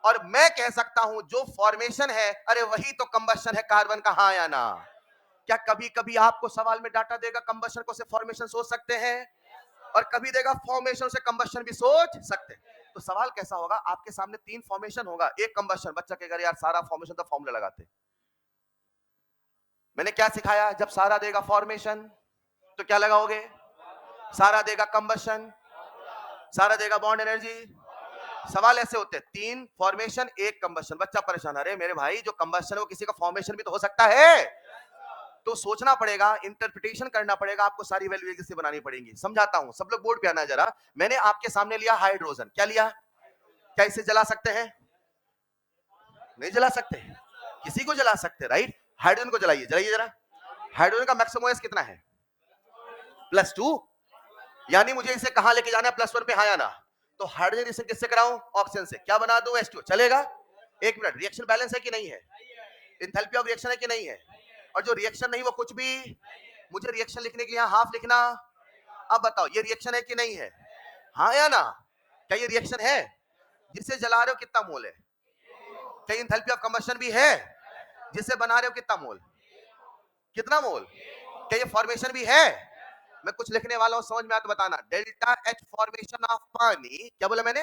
और मैं कह सकता हूं जो फॉर्मेशन है, अरे वही तो कंबशन है कार्बन का. हाँ या ना? क्या कभी कभी आपको सवाल में डाटा देगा कंबशन को से फॉर्मेशन सोच सकते हैं, और कभी देगा फॉर्मेशन से कंबशन भी सोच सकते हैं. तो सवाल कैसा होगा? आपके सामने 3 फॉर्मेशन होगा, 1 कंबशन. बच्चा कहेगा यार सारा फॉर्मेशन तो फॉर्मूला लगाते. मैंने क्या सिखाया? जब सारा देगा फॉर्मेशन तो क्या लगाओगे? सारा देगा कंबशन, सारा देगा बॉन्ड एनर्जी, सवाल ऐसे होते हैं, 3 फॉर्मेशन 1 कंबशन, बच्चा परेशान, अरे मेरे भाई जो कंबशन है वो किसी का फॉर्मेशन भी तो हो सकता है। तो सोचना पड़ेगा, इंटरप्रिटेशन करना पड़ेगा, आपको सारी वैल्यू से बनानी पड़ेगी। समझाता हूं, सब लोग बोर्ड पे आना जरा। मैंने आपके सामने लिया हाइड्रोजन, क्या लिया? क्या इसे जला सकते हैं? नहीं जला सकते, किसी को जला सकते, राइट? हाइड्रोजन को जलाइए, जलाइए जरा। हाइड्रोजन का मैक्सिमम ओएस कितना है? +2। यानी मुझे इसे कहां लेके जाना है? +1 पे, हाँ या ना? तो हाइड्रोजन रिएक्शन किससे कराऊं? ऑक्सीजन से। क्या बना दूं? H2। चलेगा? एक मिनट, रिएक्शन बैलेंस है कि नहीं है? इंथैल्पी ऑफ रिएक्शन है कि नहीं है? और जो रिएक्शन नहीं वो कुछ भी, मुझे रिएक्शन लिखने के लिए हाफ लिखना। अब बताओ ये रिएक्शन है कि नहीं है? हाँ या ना? क्या ये रिएक्शन है? जिसे जला रहे हो कितना मोल है? क्या इंथैल्पी ऑफ कंबशन भी है? जिसे बना रहे हो कितना मोल? कितना मोल? क्या ये फॉर्मेशन भी है? मैं कुछ लिखने वाला हूं, समझ में आया तो बताना। डेल्टा H फॉर्मेशन ऑफ पानी, क्या बोला मैंने?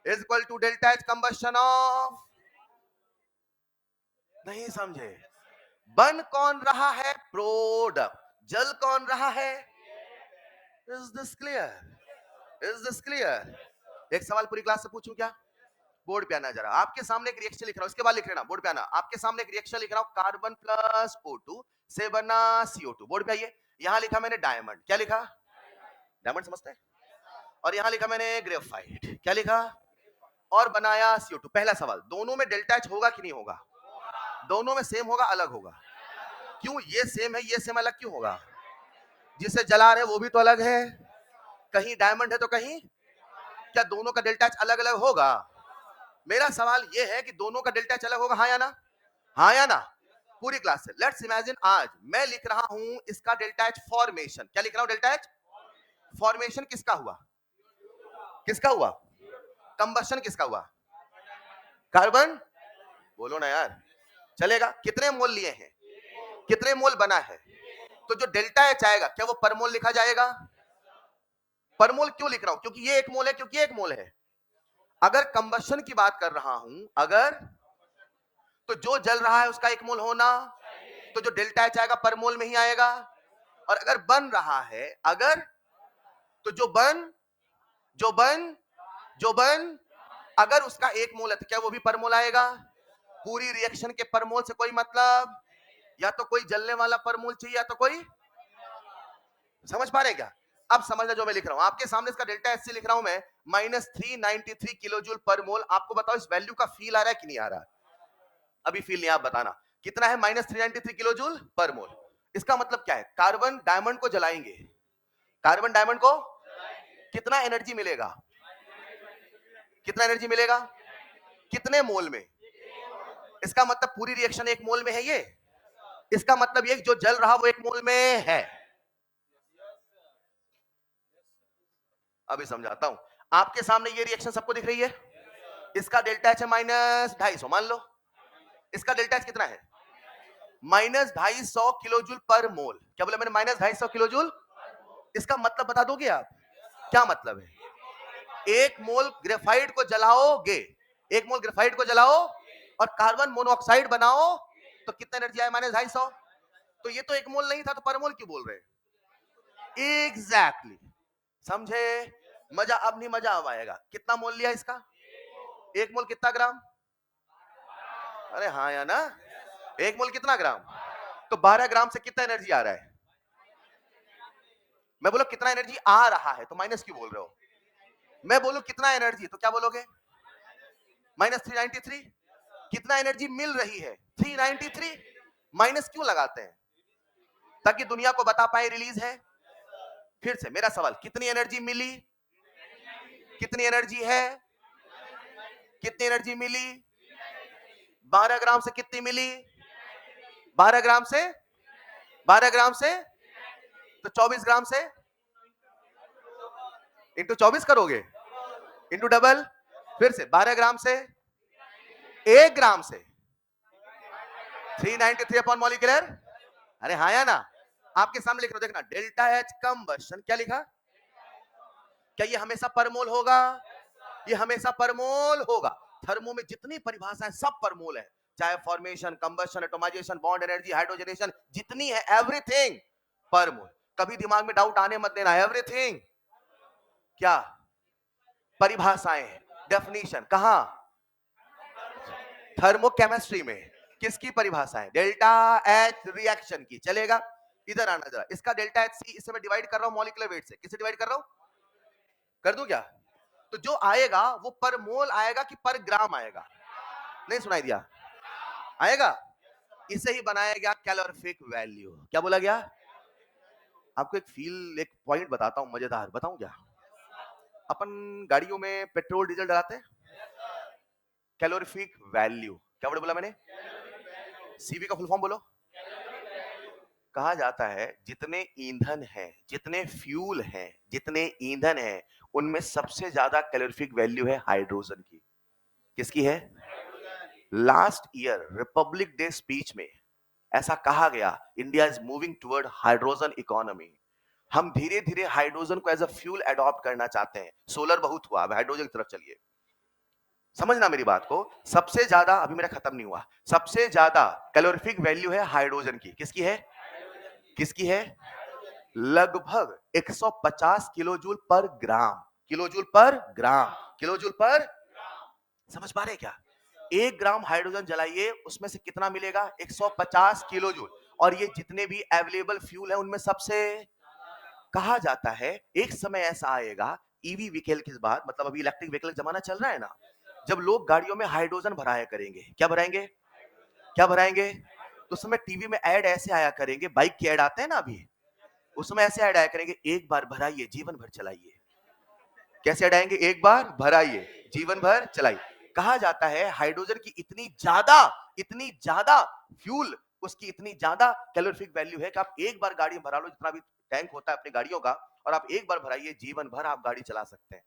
Is equal to delta H combustion of, नहीं समझे? बन कौन रहा है? प्रोडक्ट। जल कौन रहा है? Is this clear? Is this clear? एक सवाल पूरी क्लास से पूछूं क्या? बोर्ड पे आना जरा। आपके सामने एक रिएक्शन लिख रहा हूं, उसके बाद लिख लेना, बोर्ड पे आना। आपके सामने एक रिएक्शन लिख रहा हूं, कार्बन प्लस O2 से बना CO2। बोर्ड पे आइए। यहां लिखा मैंने डायमंड, क्या लिखा? डायमंड समझते हैं? और यहां लिखा मैंने ग्रेफाइट, क्या लिखा? और बनाया CO2। पहला सवाल, दोनों में डेल्टा H होगा कि नहीं होगा? दोनों में सेम होगा, अलग होगा? क्यों? ये सेम है, ये सेम, अलग क्यों होगा? जिसे जला रहे वो भी तो अलग है, कहीं डायमंड है तो कहीं, क्या दोनों का डेल्टा H अलग अलग होगा? मेरा सवाल ये है कि दोनों का डेल्टा H अलग होगा, हाँ या ना? हाँ या ना? पूरी क्लास से लेट्स इमेजिन, आज मैं लिख रहा हूं इसका डेल्टा H फॉर्मेशन, क्या लिख रहा हूं? डेल्टा H फॉर्मेशन किसका हुआ? किसका हुआ? कंबशन किसका हुआ? कार्बन। बोलो ना यार, चलेगा? कितने मोल लिए हैं? कितने मोल बना है? तो जो डेल्टा H आएगा क्या वो पर मोल लिखा जाएगा? पर मोल क्यों लिख रहा हूं? क्योंकि ये एक मोल है, क्योंकि एक मोल है। अगर कंबशन की बात कर रहा हूं, अगर, तो जो जल रहा है उसका एक मोल होना, तो जो डेल्टा H आएगा पर मोल में ही आएगा। और अगर बन रहा है, अगर, तो जो बन अगर उसका एक मोल है तो क्या वो भी पर मोल आएगा? पूरी रिएक्शन के पर मोल से कोई मतलब, या तो कोई जलने वाला पर मोल चाहिए या तो कोई, समझ पा रहे हैं क्या? अब समझना जो मैं लिख रहा हूं आपके सामने, इसका डेल्टा H से लिख रहा हूं मैं -393 किलो जूल पर मोल। आपको बताओ इस वैल्यू का फील आ रहा है कि नहीं आ रहा? अभी फील नहीं, आप बताना कितना है? -393 किलो जूल पर मोल। इसका मतलब क्या है? कार्बन डायमंड को जलाएंगे, कार्बन डायमंड को कितना एनर्जी मिलेगा? कितना एनर्जी मिलेगा? कितने मोल में? इसका मतलब पूरी रिएक्शन एक मोल में है ये। इसका मतलब ये जो जल रहा वो एक मोल में है। अभी समझाता हूं। आपके सामने ये रिएक्शन सबको दिख रही है। इसका डेल्टा H है -250, मान लो। इसका डेल्टा H कितना है? -250 किलो जूल पर मोल। क्या बोला मैंने? -250 किलो जूल। इसका मतलब बता दोगे आप? क्या मतलब है? एक मोल ग्रेफाइट को जलाओगे, एक मोल ग्रेफाइट को जलाओ और कार्बन मोनोऑक्साइड बनाओ, तो कितना एनर्जी आया? -250। तो ये तो एक मोल नहीं था, तो पर मोल क्यों बोल रहे हैं? एग्जैक्टली, समझे? मजा अब नहीं, मजा अब आएगा। कितना मोल लिया इसका? एक मोल कितना ग्राम? अरे हाँ या ना? एक मोल कितना ग्राम? तो 12 ग्राम से कितना एनर्जी आ रहा है? मैं बोलो कितना एनर्जी आ रहा है, तो माइनस क्यों बोल रहे हो? मैं बोलूं कितना एनर्जी, तो क्या बोलोगे? -393। कितना एनर्जी मिल रही है? 393। माइनस क्यों लगाते हैं? ताकि दुनिया को बता पाए रिलीज है। फिर से मेरा सवाल, कितनी एनर्जी मिली? कितनी एनर्जी है? कितनी एनर्जी मिली? 12 ग्राम से कितनी मिली? 12 ग्राम से, 12 ग्राम से, तो 24 ग्राम से इंटू 24 करोगे, इंटू डबल। फिर से 12 ग्राम से, 1 ग्राम से 393 अपॉन मॉलिक्यूलर। अरे हाँ या ना? आपके सामने लिख रहा हूं, देखना, डेल्टा H कंबशन, क्या लिखा? क्या ये हमेशा परमोल होगा? ये हमेशा परमोल होगा। थर्मो में जितनी परिभाषाएं सब परमोल है, चाहे formation, combustion, atomisation, bond energy, hydrogenation, जितनी है एवरीथिंग परमोल। कभी दिमाग में डाउट आने मत देना, एवरीथिंग क्या परिभाषाएं, डेफिनेशन, कहां? थर्मोकेमिस्ट्री में। किसकी परिभाषा है? डेल्टा एच रिएक्शन की। चलेगा? इधर आना जरा, इसका डेल्टा एच सी, इससे मैं डिवाइड कर रहा हूं मॉलिक्यूलर वेट से। किससे डिवाइड कर रहा हूं? कर दूं क्या? तो जो आएगा वो पर मोल आएगा कि पर ग्राम आएगा? नहीं सुनाई दिया? आएगा। इसे ही बनाया गया कैलोरीफिक वैल्यू। क्या बोला गया? आपको एक पॉइंट बताता हूं मजेदार, बताऊं क्या? अपन गाड़ियों में पेट्रोल डीजल डलाते हैं, कैलोरीफिक वैल्यू। क्या वर्ड बोला मैंने? सीवी का फुल फॉर्म बोलो। कहा जाता है जितने ईंधन हैं, जितने फ्यूल हैं, जितने ईंधन हैं, उनमें सबसे ज्यादा कैलोरीफिक वैल्यू है हाइड्रोजन की। किसकी है? Last year Republic day speech में ऐसा कहा गया, India is moving toward hydrogen economy. हम धीरे धीरे हाइड्रोजन को एज अ फ्यूल अडॉप्ट करना चाहते हैं। सोलर बहुत हुआ, अब हाइड्रोजन की तरफ चलिए। समझना मेरी बात को। सबसे ज्यादा, अभी मेरा खत्म नहीं हुआ, सबसे ज्यादा कैलोरीफिक वैल्यू है हाइड्रोजन की। किसकी है? किसकी है? लगभग 150 किलोजूल पर ग्राम। किलोजूल पर ग्राम। किलोजूल पर, समझ पा रहे क्या? 1 ग्राम हाइड्रोजन जलाइए, उसमें से कितना मिलेगा? 150 किलोजूल। और ये जितने भी अवेलेबल फ्यूल है उनमें सबसे, कहा जाता है एक समय ऐसा आएगा, ईवी व्हीकल के बाद, मतलब अभी इलेक्ट्रिक व्हीकल का जमाना चल रहा है ना, जब लोग गाड़ियों में हाइड्रोजन भराया करेंगे। क्या भराएंगे? क्या भराएंगे? तो उस समय टीवी में ऐड ऐसे आया करेंगे, बाइक के ऐड आते हैं ना अभी, उस समय ऐसे ऐड आया करेंगे, एक बार भराइए जीवन भर चलाइए। कैसे ऐड आएंगे? एक बार भराइए जीवन भर चलाइए। कहा जाता है हाइड्रोजन की इतनी ज्यादा फ्यूल, उसकी इतनी ज्यादा कैलोरीफिक वैल्यू है कि आप एक बार गाड़ी में भरा लो, जितना भी टैंक होता है अपनी गाड़ियों का, और आप एक बार भराइए, जीवन भर आप गाड़ी चला सकते हैं।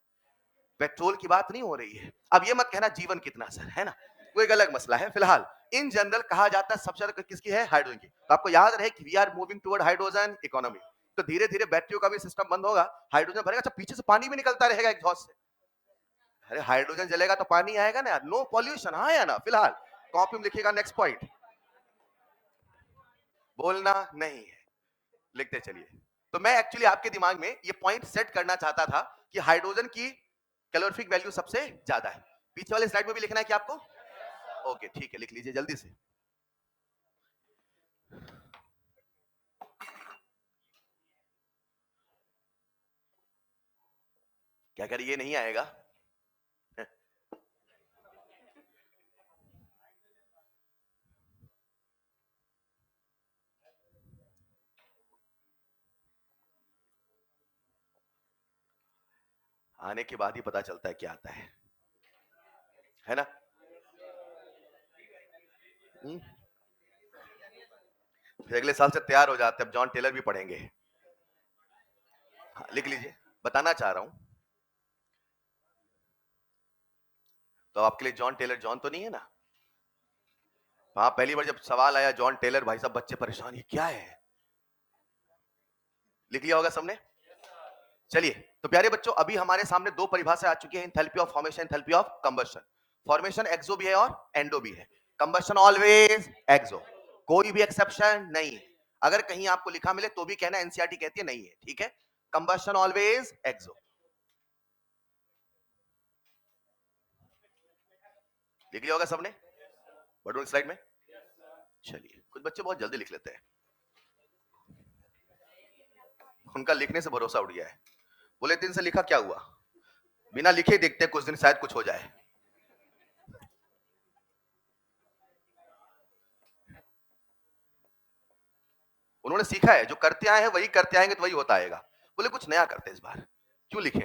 पेट्रोल की बात नहीं हो रही है। अब ये मत कहना जीवन कितना सर, है ना, वो एक अलग मसला है। फिलहाल इन जनरल कहा जाता है सबसे ज्यादा किसकी है? हाइड्रोजन की। तो आपको याद रहे कि we are moving toward hydrogen economy. तो धीरे धीरे बैटरियों का भी सिस्टम बंद होगा, हाइड्रोजन भरेगा। अच्छा, पीछे से पानी भी निकलता रहेगा एग्जॉस्ट से। अरे हाइड्रोजन जलेगा तो पानी आएगा ना यार, नो पॉल्यूशन। हाँ या ना? फिलहाल कॉपी में लिखिएगा नेक्स्ट पॉइंट, बोलना नहीं है, लिखते चलिए। तो मैं एक्चुअली आपके दिमाग में ये पॉइंट सेट करना चाहता था कि हाइड्रोजन की कैलोरीफिक वैल्यू सबसे ज्यादा है। पीछे वाले स्लाइड में भी लिखना है क्या आपको? ओके ठीक है, लिख लीजिए जल्दी से। क्या करिए, ये नहीं आएगा? आने के बाद ही पता चलता है क्या आता है ना? फिर अगले साल से तैयार हो जाते हैं, अब जॉन टेलर भी पढ़ेंगे। हाँ, लिख लीजिए, बताना चाह रहा हूं। तो आपके लिए जॉन टेलर जॉन तो नहीं है ना? हाँ, पहली बार जब सवाल आया जॉन टेलर, भाई साहब बच्चे परेशान, ये क्या है? लिख लिया होगा सबने? चलिए, तो प्यारे बच्चों, अभी हमारे सामने दो परिभाषा आ चुकी है, enthalpy of formation, enthalpy of combustion. Formation exo भी है और एंडो भी है, कंबशन ऑलवेज एक्सो, कोई भी एक्सेप्शन नहीं है। अगर कहीं आपको लिखा मिले तो भी कहना एनसीईआरटी कहती है नहीं है, ठीक है? कंबशन ऑलवेज एक्सो। लिख लिया होगा सबने? बढ़ो स्लाइड में। चलिए, कुछ बच्चे बहुत जल्दी लिख लेते हैं, उनका लिखने से भरोसा उठ गया है। बोले दिन से लिखा क्या हुआ, बिना लिखे देखते हैं, कुछ दिन शायद कुछ हो जाए। उन्होंने सीखा है, जो करते आए हैं वही करते आएंगे, तो वही होता आएगा। बोले कुछ नया करते इस बार, क्यों लिखे?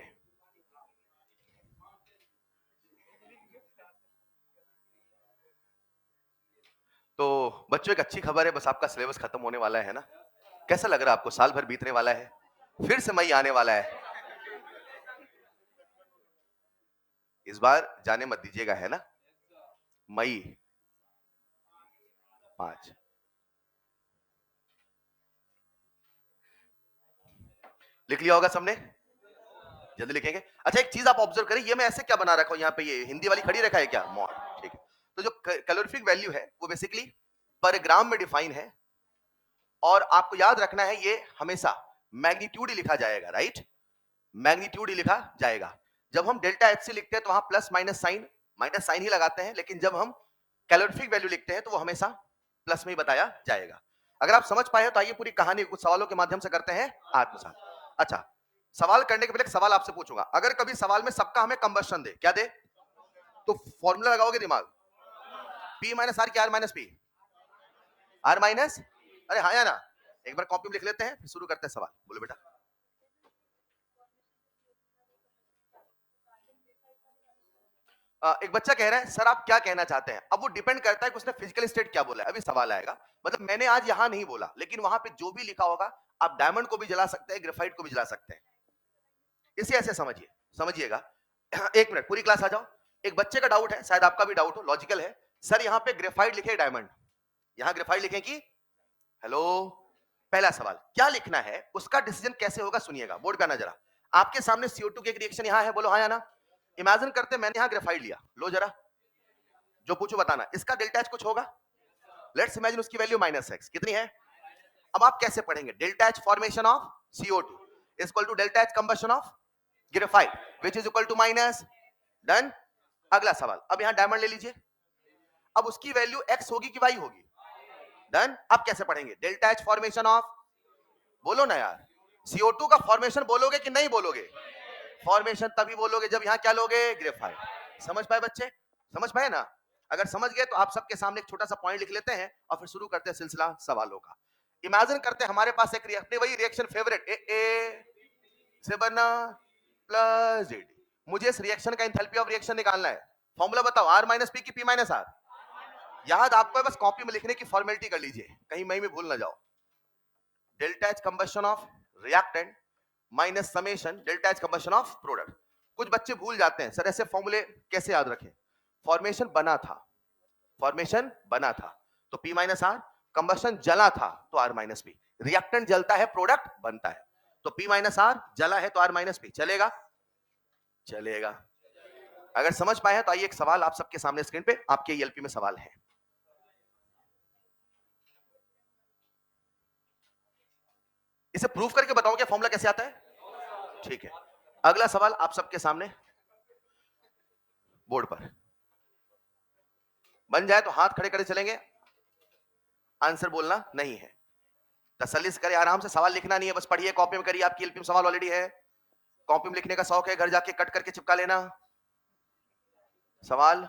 तो बच्चों, एक अच्छी खबर है, बस आपका सिलेबस खत्म होने वाला है ना? कैसा लग रहा है आपको? साल भर बीतने वाला है, फिर से मई आने वाला है। इस बार जाने मत दीजिएगा, है ना? मई 5। लिख लिया होगा सबने? जल्दी लिखेंगे। अच्छा, एक चीज आप ऑब्जर्व करें, ये मैं ऐसे क्या बना रखा हूं यहाँ पे, ये हिंदी वाली खड़ी रखा है क्या? मॉड, ठीक है। तो जो कैलोरीफिक वैल्यू है वो बेसिकली पर ग्राम में डिफाइन है, और आपको याद रखना है ये हमेशा मैग्नीट्यूड ही लिखा जाएगा, राइट? मैग्नीट्यूड ही लिखा जाएगा। जब हम डेल्टा एच सी लिखते हैं तो वहां प्लस माइनस साइन ही लगाते हैं, लेकिन जब हम कैलोरीफिक वैल्यू लिखते हैं तो वो हमेशा प्लस में ही बताया जाएगा। अगर आप समझ पाए तो आइए पूरी कहानी कुछ सवालों के माध्यम से करते हैं आत्मसात। अच्छा, सवाल करने के पहले एक सवाल आपसे पूछूंगा, अगर कभी सवाल में सबका हमें कंबशन दे, क्या दे, तो फॉर्मूला लगाओगे दिमाग, पी माइनस आर क्या, R minus P, R minus, अरे हाँ या ना, एक बार कॉपी में लिख लेते हैं फिर शुरू करते हैं सवाल। बोलो बेटा। एक बच्चा कह रहा है सर आप क्या कहना चाहते हैं, अब वो डिपेंड करता है कि उसने फिजिकल स्टेट क्या बोला है, अभी सवाल आएगा। मतलब मैंने आज यहां नहीं बोला, लेकिन वहां पे जो भी लिखा होगा, आप डायमंड को भी जला सकते हैं, ग्रेफाइट को भी जला सकते हैं, इसे ऐसे समझिए, समझिएगा। एक मिनट, पूरी क्लास आ जाओ। एक बच्चे का डाउट है, शायद आपका भी डाउट हो, लॉजिकल है, सर यहाँ पे ग्रेफाइट लिखे डायमंड, यहाँ ग्रेफाइट लिखे कि, हेलो, पहला सवाल क्या लिखना है, उसका डिसीजन कैसे होगा सुनिएगा, बोर्ड पे आना जरा। आपके सामने CO2 की एक रिएक्शन यहाँ है, बोलो हाँ या ना। इमेजिन करते मैंने यहाँ ग्रेफाइट लिया, लो जरा, जो पूछो बताना, इसका डेल्टा एच कुछ होगा, लेट्स इमेजिन उसकी वैल्यू -x कितनी है। अब आप कैसे पढ़ेंगे, delta H formation of CO2 is equal to delta H combustion of graphite which is equal to minus, done. अगला सवाल, अब यहां डायमंड ले लीजिए, अब उसकी वैल्यू x होगी कि y होगी, डन। अब कैसे पढ़ेंगे, डेल्टा एच फॉर्मेशन ऑफ, बोलो ना यार, CO2 का फॉर्मेशन बोलोगे कि नहीं बोलोगे, फॉर्मेशन तभी बोलोगे जब यहां क्या लोगे, ग्रेफाइट। समझ पाए बच्चे, समझ पाए ना। अगर समझ गए तो आप सबके सामने एक छोटा सा पॉइंट लिख लेते हैं और फिर शुरू करते हैं सिलसिला सवालों का। इमेजिन करते हैं हमारे पास एक अपनी वही रिएक्शन फेवरेट ए से बनना प्लस डी, मुझे इस रिएक्शन का एंथैल्पी ऑफ रिएक्शन निकालना है, फॉर्मूला बताओ, आर माइनस पी की पी माइनस आर, याद आपको बस कॉपी में लिखने की फॉर्मेलिटी कर लीजिए, कहीं मैं भूल ना जाओ। Delta H combustion of reactant minus summation delta H combustion of product. कुछ बच्चे भूल जाते हैं सर ऐसे फॉर्मूले कैसे याद रखें, फॉर्मेशन बना था, फॉर्मेशन बना था तो P माइनस आर, कंबशन जला था तो R माइनस पी, रिएक्टेंट जलता है प्रोडक्ट बनता है, तो P माइनस आर, जला है तो R माइनस पी, चलेगा, चलेगा। अगर समझ पाए हैं तो आइए एक सवाल आप सबके सामने स्क्रीन पे, आपके ELP में सवाल है। इसे प्रूफ करके बताओ क्या फॉर्मूला कैसे आता है, ठीक है। अगला सवाल आप सबके सामने बोर्ड पर, बन जाए तो हाथ खड़े खड़े चलेंगे, आंसर बोलना नहीं है, तसल्ली से करें, आराम से, सवाल लिखना नहीं है, बस पढ़िए, कॉपी में करिए, आपकी ELP में सवाल ऑलरेडी है, कॉपी में लिखने का शौक है, घर जाके कट करके चिपका लेना सवाल।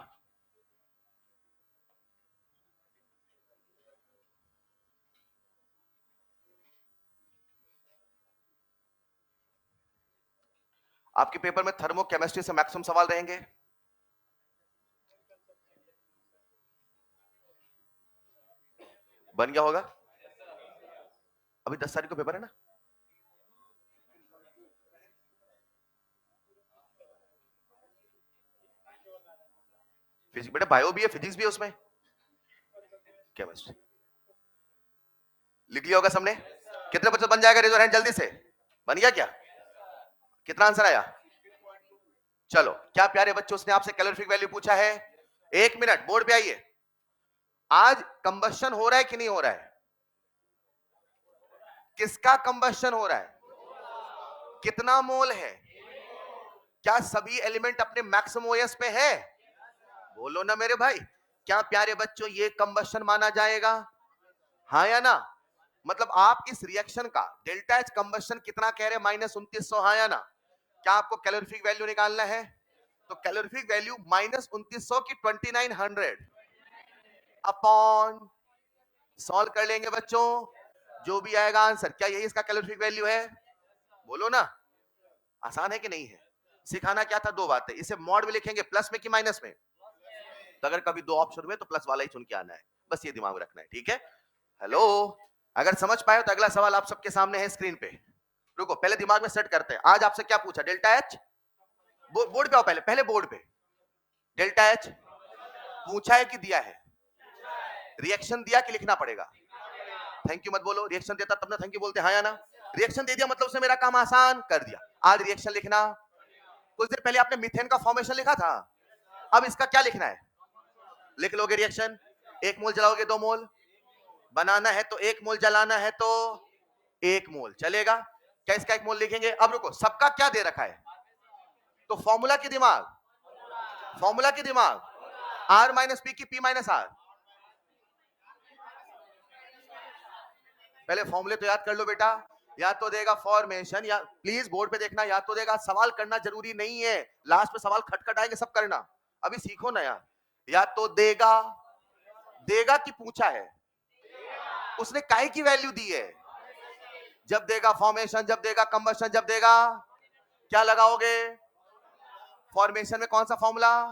आपके पेपर में थर्मो केमिस्ट्री से मैक्सिमम सवाल रहेंगे, बन गया होगा, अभी 10 तारीख को पेपर है ना, फिजिक्स बेटा, बायो भी है, फिजिक्स भी है उसमें, केमिस्ट्री लिख लिया होगा सबने, कितने बच्चे बन जाएगा, रेजर हैंड जल्दी से, बन गया क्या, कितना आंसर आया, चलो, क्या प्यारे बच्चों, उसने आपसे कैलोरीफिक वैल्यू पूछा है, एक मिनट बोर्ड पे आइए, आज कंबशन हो रहा है कि नहीं हो रहा है, किसका कंबशन हो रहा है, कितना मोल है, क्या सभी एलिमेंट अपने मैक्सिमम ओएस पे है, बोलो ना मेरे भाई, क्या प्यारे बच्चों ये कंबशन माना जाएगा, हाँ या ना। मतलब आप इस रिएक्शन का डेल्टा एच कंबशन कितना कह रहे हैं, -2900, हाँ या ना। क्या आपको कैलोरीफिक वैल्यू निकालना है, तो कैलोरीफिक वैल्यू -2900 की 2900 अपॉन, सॉल्व कर लेंगे बच्चों, जो भी आएगा आंसर, क्या यही इसका कैलोरीफिक वैल्यू है, बोलो ना, आसान है कि नहीं है। सिखाना क्या था, दो बातें, इसे मॉड में लिखेंगे प्लस में कि माइनस में, तो अगर कभी दो ऑप्शन हुए तो प्लस वाला ही चुन के आना है, बस ये दिमाग में रखना है, ठीक है। हेलो, अगर समझ पाए तो अगला सवाल आप सबके सामने है स्क्रीन पे, रुको पहले दिमाग में सेट करते हैं, आज आपसे क्या पूछा, डेल्टा एच, बोर्ड पे आओ, पहले पहले बोर्ड पे, डेल्टा एच पूछा है कि दिया है, रिएक्शन दिया कि लिखना पड़ेगा, थैंक यू मत बोलो, रिएक्शन देता तब ना थैंक यू बोलते, हाँ या ना, रिएक्शन दे दिया मतलब उसने मेरा काम आसान कर दिया, आज रिएक्शन लिखना, कुछ देर पहले आपने मीथेन का फॉर्मेशन लिखा था, अब इसका क्या लिखना है, लिख लोगे रिएक्शन, 1 मोल जलाओगे 2 मोल, बनाना है तो 1 मोल, जलाना है तो 1 मोल, चलेगा, क्या इसका 1 मोल लिखेंगे। अब रुको, सबका क्या दे रखा है, तो फॉर्मूला की दिमाग, फॉर्मूला की दिमाग, आर माइनस पी की पी माइनस आर। पहले फॉर्मूले तो याद कर लो बेटा। या तो देगा फॉर्मेशन, या प्लीज बोर्ड पे देखना, या तो देगा, सवाल करना जरूरी नहीं है, लास्ट में सवाल खटखट आएंगे सब करना, अभी सीखो ना यार। या तो देगा, देगा कि पूछा है, उसने काय की वैल्यू दी है, जब देगा फॉर्मेशन, जब देगा कंबशन, जब देगा, क्या लगाओगे फॉर्मेशन में, कौन सा फॉर्मूला,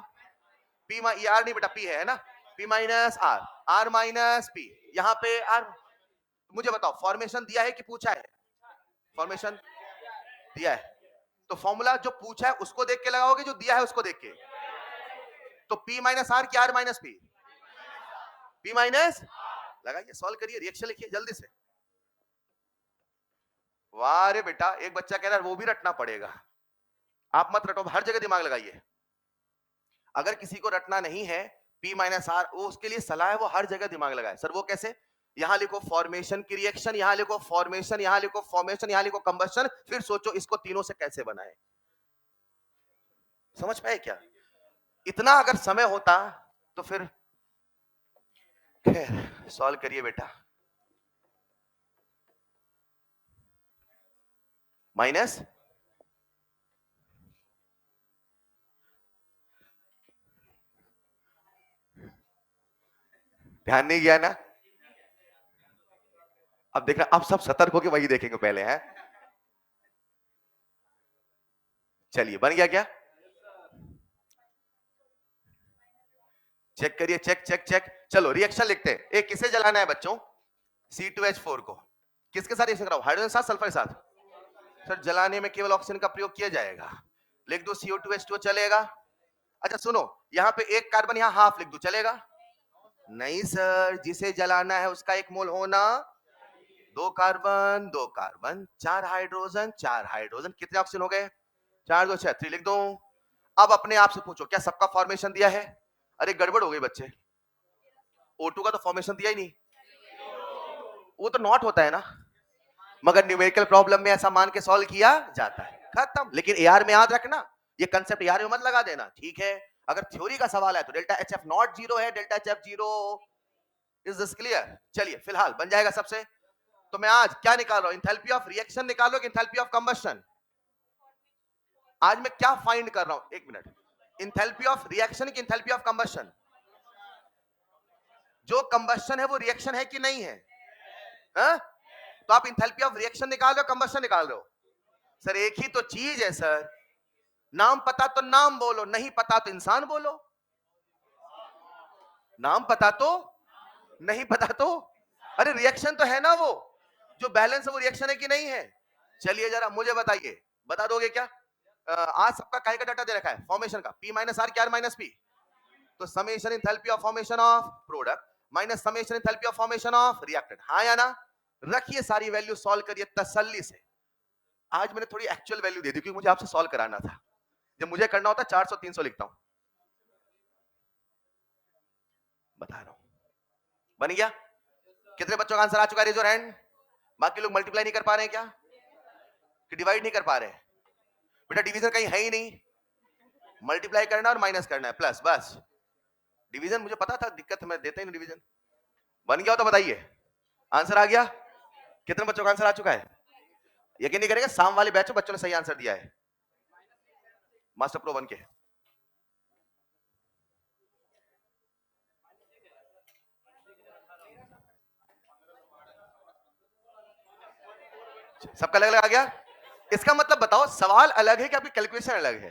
पी आर नहीं बेटा, पी है ना, P minus R, R minus P, यहां पे आर। मुझे बताओ फॉर्मेशन दिया है कि पूछा है, फॉर्मेशन दिया है, तो फॉर्मूला जो पूछा है उसको देख के लगाओगे, जो दिया है उसको देख के, तो पी माइनस आर क्या R minus P, P minus, लगाइए सॉल्व करिए, रिएक्शन लिखिए जल्दी से। वाह रे बेटा, एक बच्चा कह रहा है वो भी रटना पड़ेगा, आप मत रटो, हर जगह दिमाग लगाइए। अगर किसी को रटना नहीं है P माइनस आर, वो उसके लिए सलाह है, वो हर जगह दिमाग लगाए। सर वो कैसे, यहां लिखो फॉर्मेशन की रिएक्शन, यहां लिखो फॉर्मेशन, यहां लिखो फॉर्मेशन, यहां लिखो कंबशन, फिर सोचो इसको तीनों से कैसे बनाए। समझ पाए क्या? इतना अगर समय होता तो फिर खैर सॉल्व करिए बेटा। माइनस, ध्यान नहीं गया ना, अब देखना, अब सब सतर्क होके वही देखेंगे पहले हैं। चलिए बन गया क्या, चेक करिए, चेक चेक चेक। चलो रिएक्शन लिखते हैं। एक किसे जलाना है बच्चों, C2H4 को, किसके साथ रिएक्शन कराओ, हाइड्रोजन साथ, सल्फर के साथ। सर जलाने में केवल ऑक्सीजन का प्रयोग किया जाएगा, लिख दो CO2H2 चलेगा। अच्छा सुनो, यहाँ पे एक कार्बन, यहाँ हाफ लिख दो, चलेगा? नहीं सर, जिसे जलाना है उसका एक मोल होना, दो कार्बन दो कार्बन, चार हाइड्रोजन चार हाइड्रोजन, कितने ऑक्सीजन हो गए, 4 2 6 3 लिख दो। अब अपने आप से पूछो, क्या सबका फॉर्मेशन दिया है? अरे गड़बड़ हो गई बच्चे, O2 का तो फॉर्मेशन दिया ही नहीं, वो तो नॉट होता है ना, मगर न्यूमेरिकल प्रॉब्लम में ऐसा मान के सॉल्व किया जाता है, खत्म। लेकिन एआर में याद रखना, ये कंसेप्ट एआर में मत लगा देना, ठीक है? अगर थ्योरी का सवाल है तो delta H F not zero है, delta H F zero. Is this clear? चलिए फिलहाल बन जाएगा सबसे। तो मैं आज क्या निकाल रहा हूं, इंथैल्पी ऑफ रिएक्शन निकालो कि इंथैल्पी ऑफ कंबशन? आज मैं क्या फाइंड कर रहा हूं, एक मिनट, इंथैल्पी ऑफ रिएक्शन की इंथैल्पी ऑफ कंबशन? जो कंबशन है वो रिएक्शन है कि नहीं है, हा? तो आप इंथैल्पी ऑफ रिएक्शन निकाल रहे हो, कंबशन निकाल रहे हो? सर एक ही तो चीज है सर, नाम पता तो नाम बोलो, नहीं पता तो इंसान बोलो। नाम पता तो, नहीं पता तो, अरे रिएक्शन तो है ना, वो जो बैलेंस है वो रिएक्शन है कि नहीं है? चलिए जरा मुझे बताइए, बता दोगे क्या? आज सबका काहे का डाटा दे रखा है, फॉर्मेशन का, P माइनस आर क्या आर माइनस पी, तो summation enthalpy of formation of product minus summation enthalpy of formation of reactant, हाँ या ना? रखिए सारी वैल्यू, सॉल्व करिए तसल्ली से। आज मैंने थोड़ी एक्चुअल वैल्यू दे दी क्योंकि मुझे आपसे सॉल्व कराना था, जब मुझे करना होता 400 300 लिखता हूं। बता रहा हूं, बन गया? कितने बच्चों का आंसर आ चुका है, रेज योर हैंड। बाकी लोग मल्टीप्लाई नहीं कर पा रहे हैं क्या, कि डिवाइड नहीं कर पा रहे हैं? बेटा डिवीजन कहीं है ही नहीं, मल्टीप्लाई करना और माइनस करना है, प्लस, बस। डिवीजन मुझे पता था दिक्कत, मैं देता ही नहीं डिवीजन। बन गया हो तो बताइए, आंसर आ गया? कितने बच्चों का आंसर आ चुका है? यकीन नहीं करेगा, शाम वाले बैच में बच्चों ने सही आंसर दिया है, मास्टर प्रो 1 के। सबका अलग अलग आ गया, इसका मतलब बताओ सवाल अलग है कि आपकी कैलकुलेशन अलग है?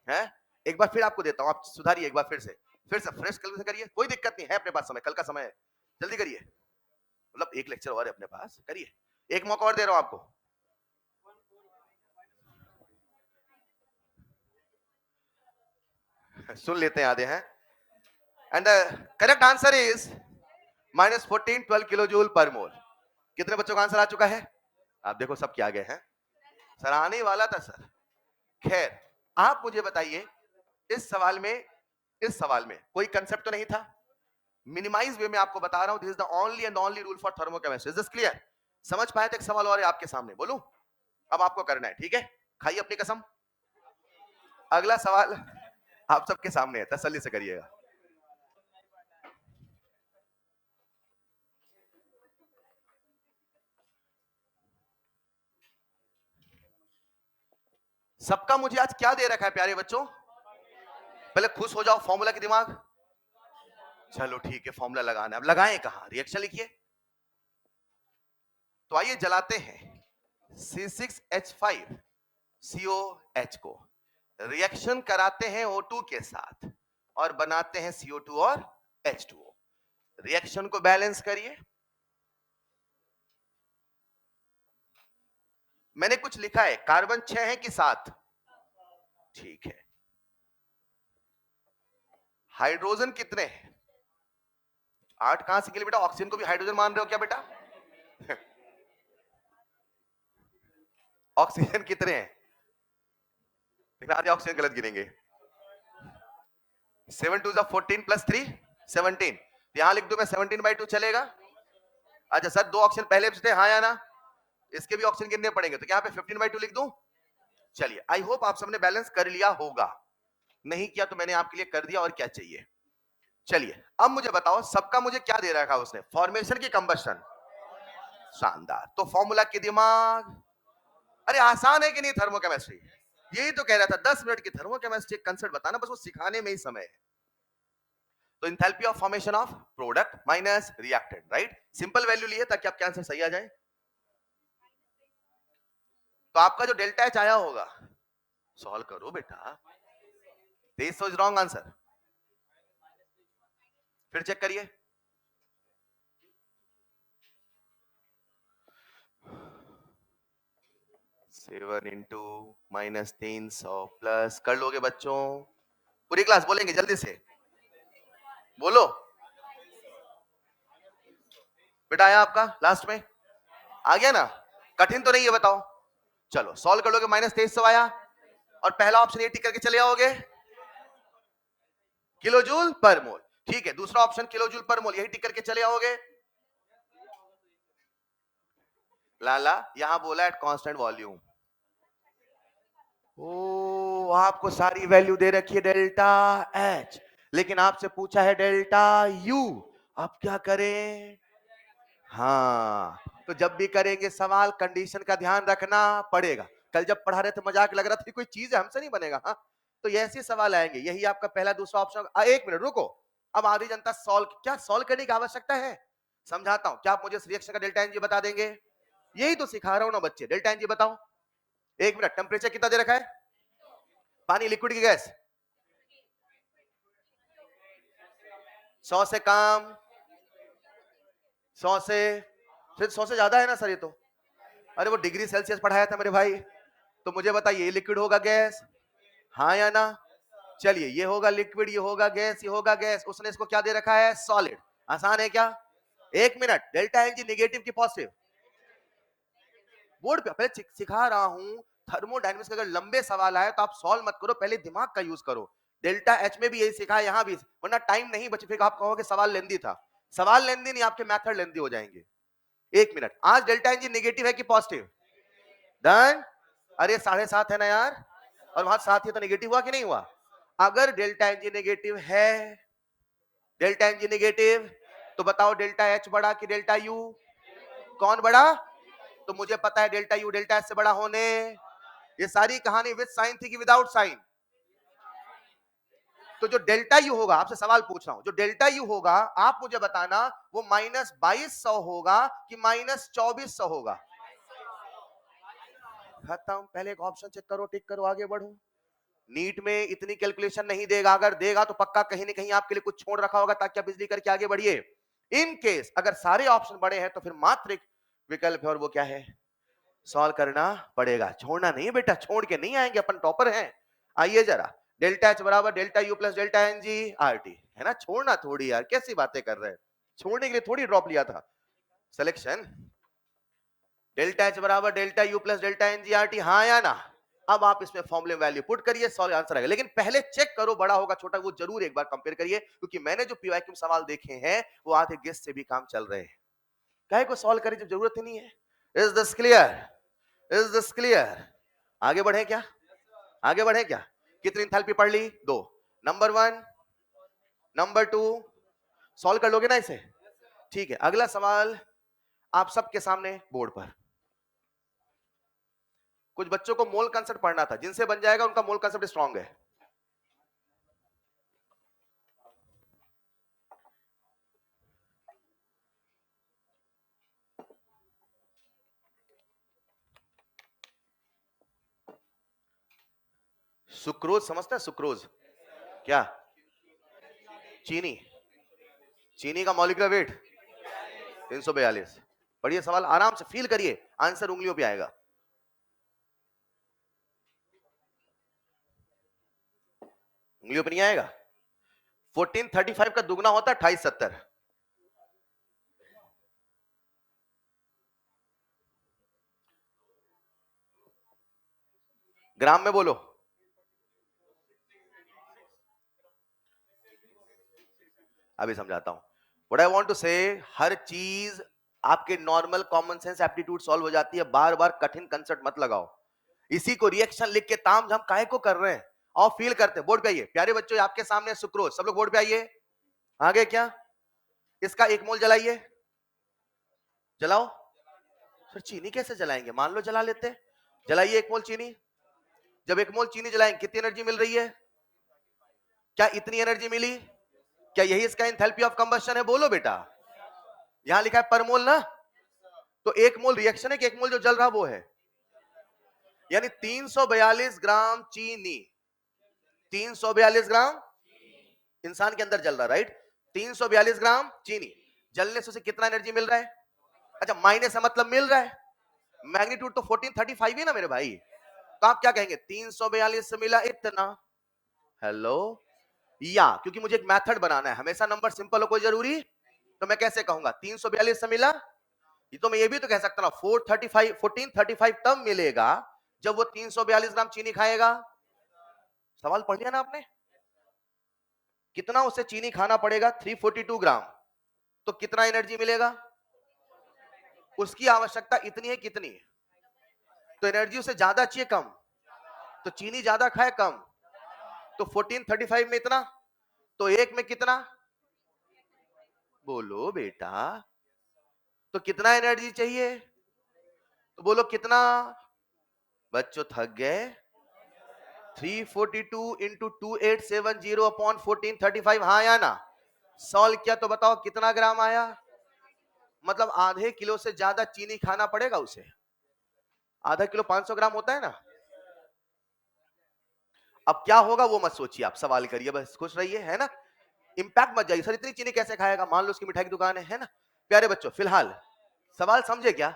हैं? एक बार फिर आपको देता हूं, आप सुधारिए एक बार फिर से फ्रेश कैलकुलेशन करिए, कोई दिक्कत नहीं है, अपने पास समय, कल का समय है, जल्दी करिए, मतलब एक लेक्चर और है अपने पास, करिए, एक मौका और दे रहा हूं आपको। सुन लेते हैं आधे हैं। And the correct answer is -14 12 kilojoule पर मोल। कितने बच्चों का आंसर आ चुका है? आप देखो सब क्या गए हैं, सर आने वाला था सर। खैर आप मुझे बताइए, इस सवाल में कोई कंसेप्ट तो नहीं था, मिनिमाइज वे में आपको बता रहा हूं, this is the only and only rule for thermochemistry, is this clear? समझ पाए तो एक सवाल और है आपके सामने, बोलूं? अब आपको करना है, ठीक है? खाइए अपनी कसम। अगला सवाल आप सबके सामने है, तसल्ली से करिएगा। सबका मुझे आज क्या दे रखा है प्यारे बच्चों? पहले खुश हो जाओ, फॉर्मूला की दिमाग। चलो ठीक है, फॉर्मूला लगाना है। अब लगाएं कहां? रिएक्शन लिखिए। तो आइए जलाते हैं C6H5COH को, रिएक्शन कराते हैं O2 के साथ और बनाते हैं CO2 और H2O। रिएक्शन को बैलेंस करिए। मैंने कुछ लिखा है, कार्बन 6 है कि 7? ठीक है। हाइड्रोजन कितने हैं? 8 कहां से निकले बेटा? ऑक्सीजन को भी हाइड्रोजन मान रहे हो क्या बेटा? ऑक्सीजन कितने हैं? आधे ऑक्सीजन गलत गिनेंगे। 7 2 14 प्लस 3 17। यहां लिख दूं मैं 17/2 चलेगा? अच्छा सर, 2 ऑक्सीजन पहले से थे, हाँ या ना? इसके भी ऑक्सीजन गिनने पड़ेंगे, तो क्या पे 15/2 लिख दूं? चलिए, आई होप आप सबने बैलेंस कर लिया होगा। नहीं किया तो मैंने आपके लिए कर दिया, और क्या चाहिए। चलिए अब मुझे बताओ, सबका मुझे क्या दे रखा उसने? फॉर्मेशन की कंबशन? शानदार। तो फॉर्मूला की दिमाग। अरे आसान है कि नहीं थर्मोकेमिस्ट्री? यही तो कह रहा था, 10 मिनट की थर्मोकेमिस्ट्री कंसेप्ट बताना, बस वो सिखाने में ही समय है। तो enthalpy of formation of product minus reactant, right? Simple value लिए ताकि आपका आंसर सही आ जाए। तो आपका जो डेल्टा एच आया होगा, सॉल्व करो बेटा। 2300 इज रॉन्ग आंसर। फिर चेक करिए। सेवन इंटू माइनस 300 प्लस, कर लोगे बच्चों? पूरी क्लास बोलेंगे जल्दी से, बोलो बेटा। आया आपका लास्ट में? आ गया ना? कठिन तो नहीं है, बताओ। चलो सॉल्व कर लोगे। -2300 आया, और पहला ऑप्शन ये टिक करके चले आओगे, किलो जूल पर मोल। ठीक है, दूसरा ऑप्शन किलो जूल पर मोल, यही टिक करके चले आओगे। लाला यहां बोला एट कांस्टेंट वॉल्यूम। ओ, आपको सारी वैल्यू दे रखी है डेल्टा एच, लेकिन आपसे पूछा है डेल्टा यू। आप क्या करें? हाँ, तो जब भी करेंगे सवाल, कंडीशन का ध्यान रखना पड़ेगा। कल जब पढ़ा रहे थे मजाक लग रहा था, कोई चीज है हमसे नहीं बनेगा। हाँ, तो ऐसे सवाल आएंगे। यही आपका पहला दूसरा ऑप्शन। एक मिनट रुको, अब आधी जनता सॉल्व, क्या सॉल्व करने की आवश्यकता है? समझाता हूं। क्या आप मुझे रिएक्शन का डेल्टा एनजी बता देंगे? यही तो सिखा रहा हूं ना बच्चे, डेल्टा एनजी बताओ। एक मिनट, टेम्परेचर कितना दे रखा है? पानी, लिक्विड की गैस? 100 से कम, 100 से, फिर 100 से ज्यादा है ना सर ये तो? अरे वो डिग्री सेल्सियस पढ़ाया था मेरे भाई। तो मुझे बताइए, लिक्विड होगा गैस, हाँ या ना? चलिए, ये होगा लिक्विड, ये होगा गैस, ये होगा गैस। उसने इसको क्या दे रखा है? सॉलिड। आसान है क्या? एक मिनट, डेल्टा एनजी नेगेटिव की पॉजिटिव? बोर्ड पे पहले सिखा रहा हूं। थर्मोडायनेमिक्स का अगर लंबे सवाल आए तो आप सॉल्व मत करो, पहले दिमाग का यूज करो। डेल्टा एच में भी यही सिखा है, यहां भी, वरना टाइम नहीं बचे, फिर आप कहोगे सवाल लेंदी था। सवाल लेंदी नहीं, आपके मेथड लेंदी हो जाएंगे। एक मिनट, आज डेल्टा एनजी नेगेटिव है कि पॉजिटिव? डन। अरे 7.5 है ना यार, और वहां 7 ही तो नेगेटिव हुआ कि नहीं हुआ? अगर डेल्टा एनजी नेगेटिव है, डेल्टा एनजी नेगेटिव, तो बताओ डेल्टा एच बड़ा कि डेल्टा यू? कौन बड़ा? तो मुझे पता है डेल्टा यू डेल्टा एच से बड़ा होने। ये सारी कहानी विद साइन थी कि विदाउट साइन? तो जो डेल्टा यू होगा, आपसे सवाल पूछ रहा हूं, जो डेल्टा यू होगा आप मुझे बताना, वो -2200 होगा कि -2400 होगा? खत्म। पहले एक ऑप्शन चेक करो, टिक करो, आगे बढ़ो। नीट में इतनी कैलकुलेशन नहीं देगा, अगर देगा तो पक्का कहीं ना कहीं आपके लिए कुछ छोड़ रखा होगा ताकि आप बिजली करके आगे बढ़िए। इन केस अगर सारे ऑप्शन बड़े हैं तो फिर मात्र एक विकल्प है, और वो क्या है? सॉल्व करना पड़ेगा, छोड़ना नहीं बेटा, छोड़ के नहीं आएंगे, अपन टॉपर हैं। आइए जरा, डेल्टा एच बराबर delta U plus delta N G R T, है ना? छोड़ना थोड़ी यार, कैसी बातें कर रहे हैं? छोड़ने के लिए थोड़ी ड्रॉप लिया था। सिलेक्शन, डेल्टा एच बराबर delta U plus delta N G R T, हाँ या ना? अब आप इसमें फॉर्मूले वैल्यू पुट करिए, सॉल्व आंसर आएगा। लेकिन पहले चेक करो, बड़ा होगा छोटा, वो जरूर एक बार कंपेयर करिए, क्योंकि मैंने जो पीवाईक्यू में सवाल देखे हैं वो आधे गेस से भी काम चल रहे हैं। काहे को सॉल्व करें जब जरूरत ही नहीं है? Is this clear? Is this clear? आगे बढ़े क्या? आगे बढ़े क्या? कितनी इंथैल्पी पढ़ ली? 2। नंबर 1, नंबर 2, सॉल्व कर लोगे ना इसे? ठीक है, अगला सवाल आप सबके सामने बोर्ड पर। कुछ बच्चों को मोल कांसेप्ट पढ़ना था, जिनसे बन जाएगा उनका मोल कांसेप्ट स्ट्रांग है। सुक्रोज समझते हैं? सुक्रोज क्या? चीनी। चीनी का मॉलिक्यूलर वेट 342। पढ़िए सवाल, आराम से फील करिए, आंसर उंगलियों पे आएगा। उंगलियों पे नहीं आएगा। 1435 का दुगना होता है 2870। ग्राम में बोलो। अभी समझाता हूं। व्हाट आई वांट टू से, हर चीज आपके normal common sense aptitude solve हो जाती है, बार बार कठिन कंसेप्ट मत लगाओ। इसी को रिएक्शन लिख के ताम झाम काहे को कर रहे हैं? और फील करते हैं। बोर्ड पे आइए प्यारे बच्चों, आपके सामने सुक्रोज, सब लोग बोर्ड पे आइए। आगे क्या? इसका 1 मोल जलाइए। जलाओ। सर चीनी कैसे जलाएंगे? मान लो जला लेते। जलाइए 1 मोल चीनी। जब 1 मोल चीनी जलाएंगे कितनी एनर्जी मिल रही है? क्या इतनी एनर्जी मिली? क्या यही इसका एंथैल्पी ऑफ कंबस्शन है? बोलो बेटा। यहां लिखा है पर मोल ना, तो 1 मोल रिएक्शन है कि 1 मोल जो जल रहा वो है? यानी 342 ग्राम चीनी, 342 ग्राम इंसान के अंदर जल रहा, राइट? 342 ग्राम चीनी जलने से उसे कितना एनर्जी मिल रहा है? अच्छा, माइनस है मतलब मिल रहा है। मैग्नीट्यूड तो 1435 है ना मेरे भाई। तो आप क्या कहेंगे? 342 से मिला इतना। हेलो, या क्योंकि मुझे एक मेथड बनाना है, हमेशा नंबर सिंपल हो कोई जरूरी, तो मैं कैसे कहूंगा 342 से मिला? ये तो मैं ये भी तो कह सकता ना 1435 तब मिलेगा जब वो 342 ग्राम चीनी खाएगा। सवाल पढ़ लिया ना आपने? कितना उसे चीनी खाना पड़ेगा? 342 ग्राम। तो कितना एनर्जी मिलेगा? उसकी आवश्यकता इतनी है, कितनी? तो एनर्जी उसे ज्यादा चाहिए कम? तो चीनी ज्यादा खाए कम? तो 1435 में इतना, तो एक में कितना? बोलो बेटा। तो कितना एनर्जी चाहिए? तो बोलो कितना? बच्चों थक गए? 342 इंटू 2870 अपॉन 1435, हाँ या ना? सॉल्व किया तो बताओ कितना ग्राम आया? मतलब आधे किलो से ज्यादा चीनी खाना पड़ेगा उसे। आधा किलो 500 ग्राम होता है ना। अब क्या होगा वो मत सोचिए, आप सवाल करिए, बस खुश रहिए, है ना? इंपैक्ट मत जाइए, सर इतनी चीनी कैसे खाएगा? मान लो उसकी मिठाई की दुकान है ना? प्यारे बच्चों, फिलहाल सवाल समझे क्या?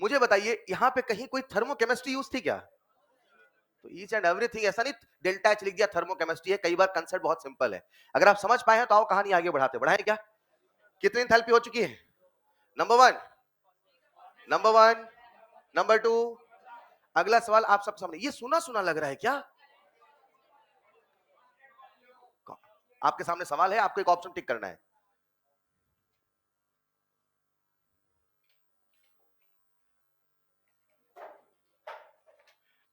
मुझे बताइए, यहां पे कहीं कोई थर्मोकेमिस्ट्री यूज थी क्या? तो ईच एंड एवरीथिंग, ऐसा नहीं डेल्टा एच लिख दिया थर्मोकेमिस्ट्री है। कई बार कंसेप्ट बहुत सिंपल है। अगर आप समझ पाए हैं तो आओ कहानी आगे बढ़ाते बढ़ाएं क्या? कितनी एंथैल्पी हो चुकी है? Number 1, number 1, number 2। अगला सवाल आप सब सामने, ये सुना सुना लग रहा है क्या? आपके सामने सवाल है, आपको एक ऑप्शन टिक करना है।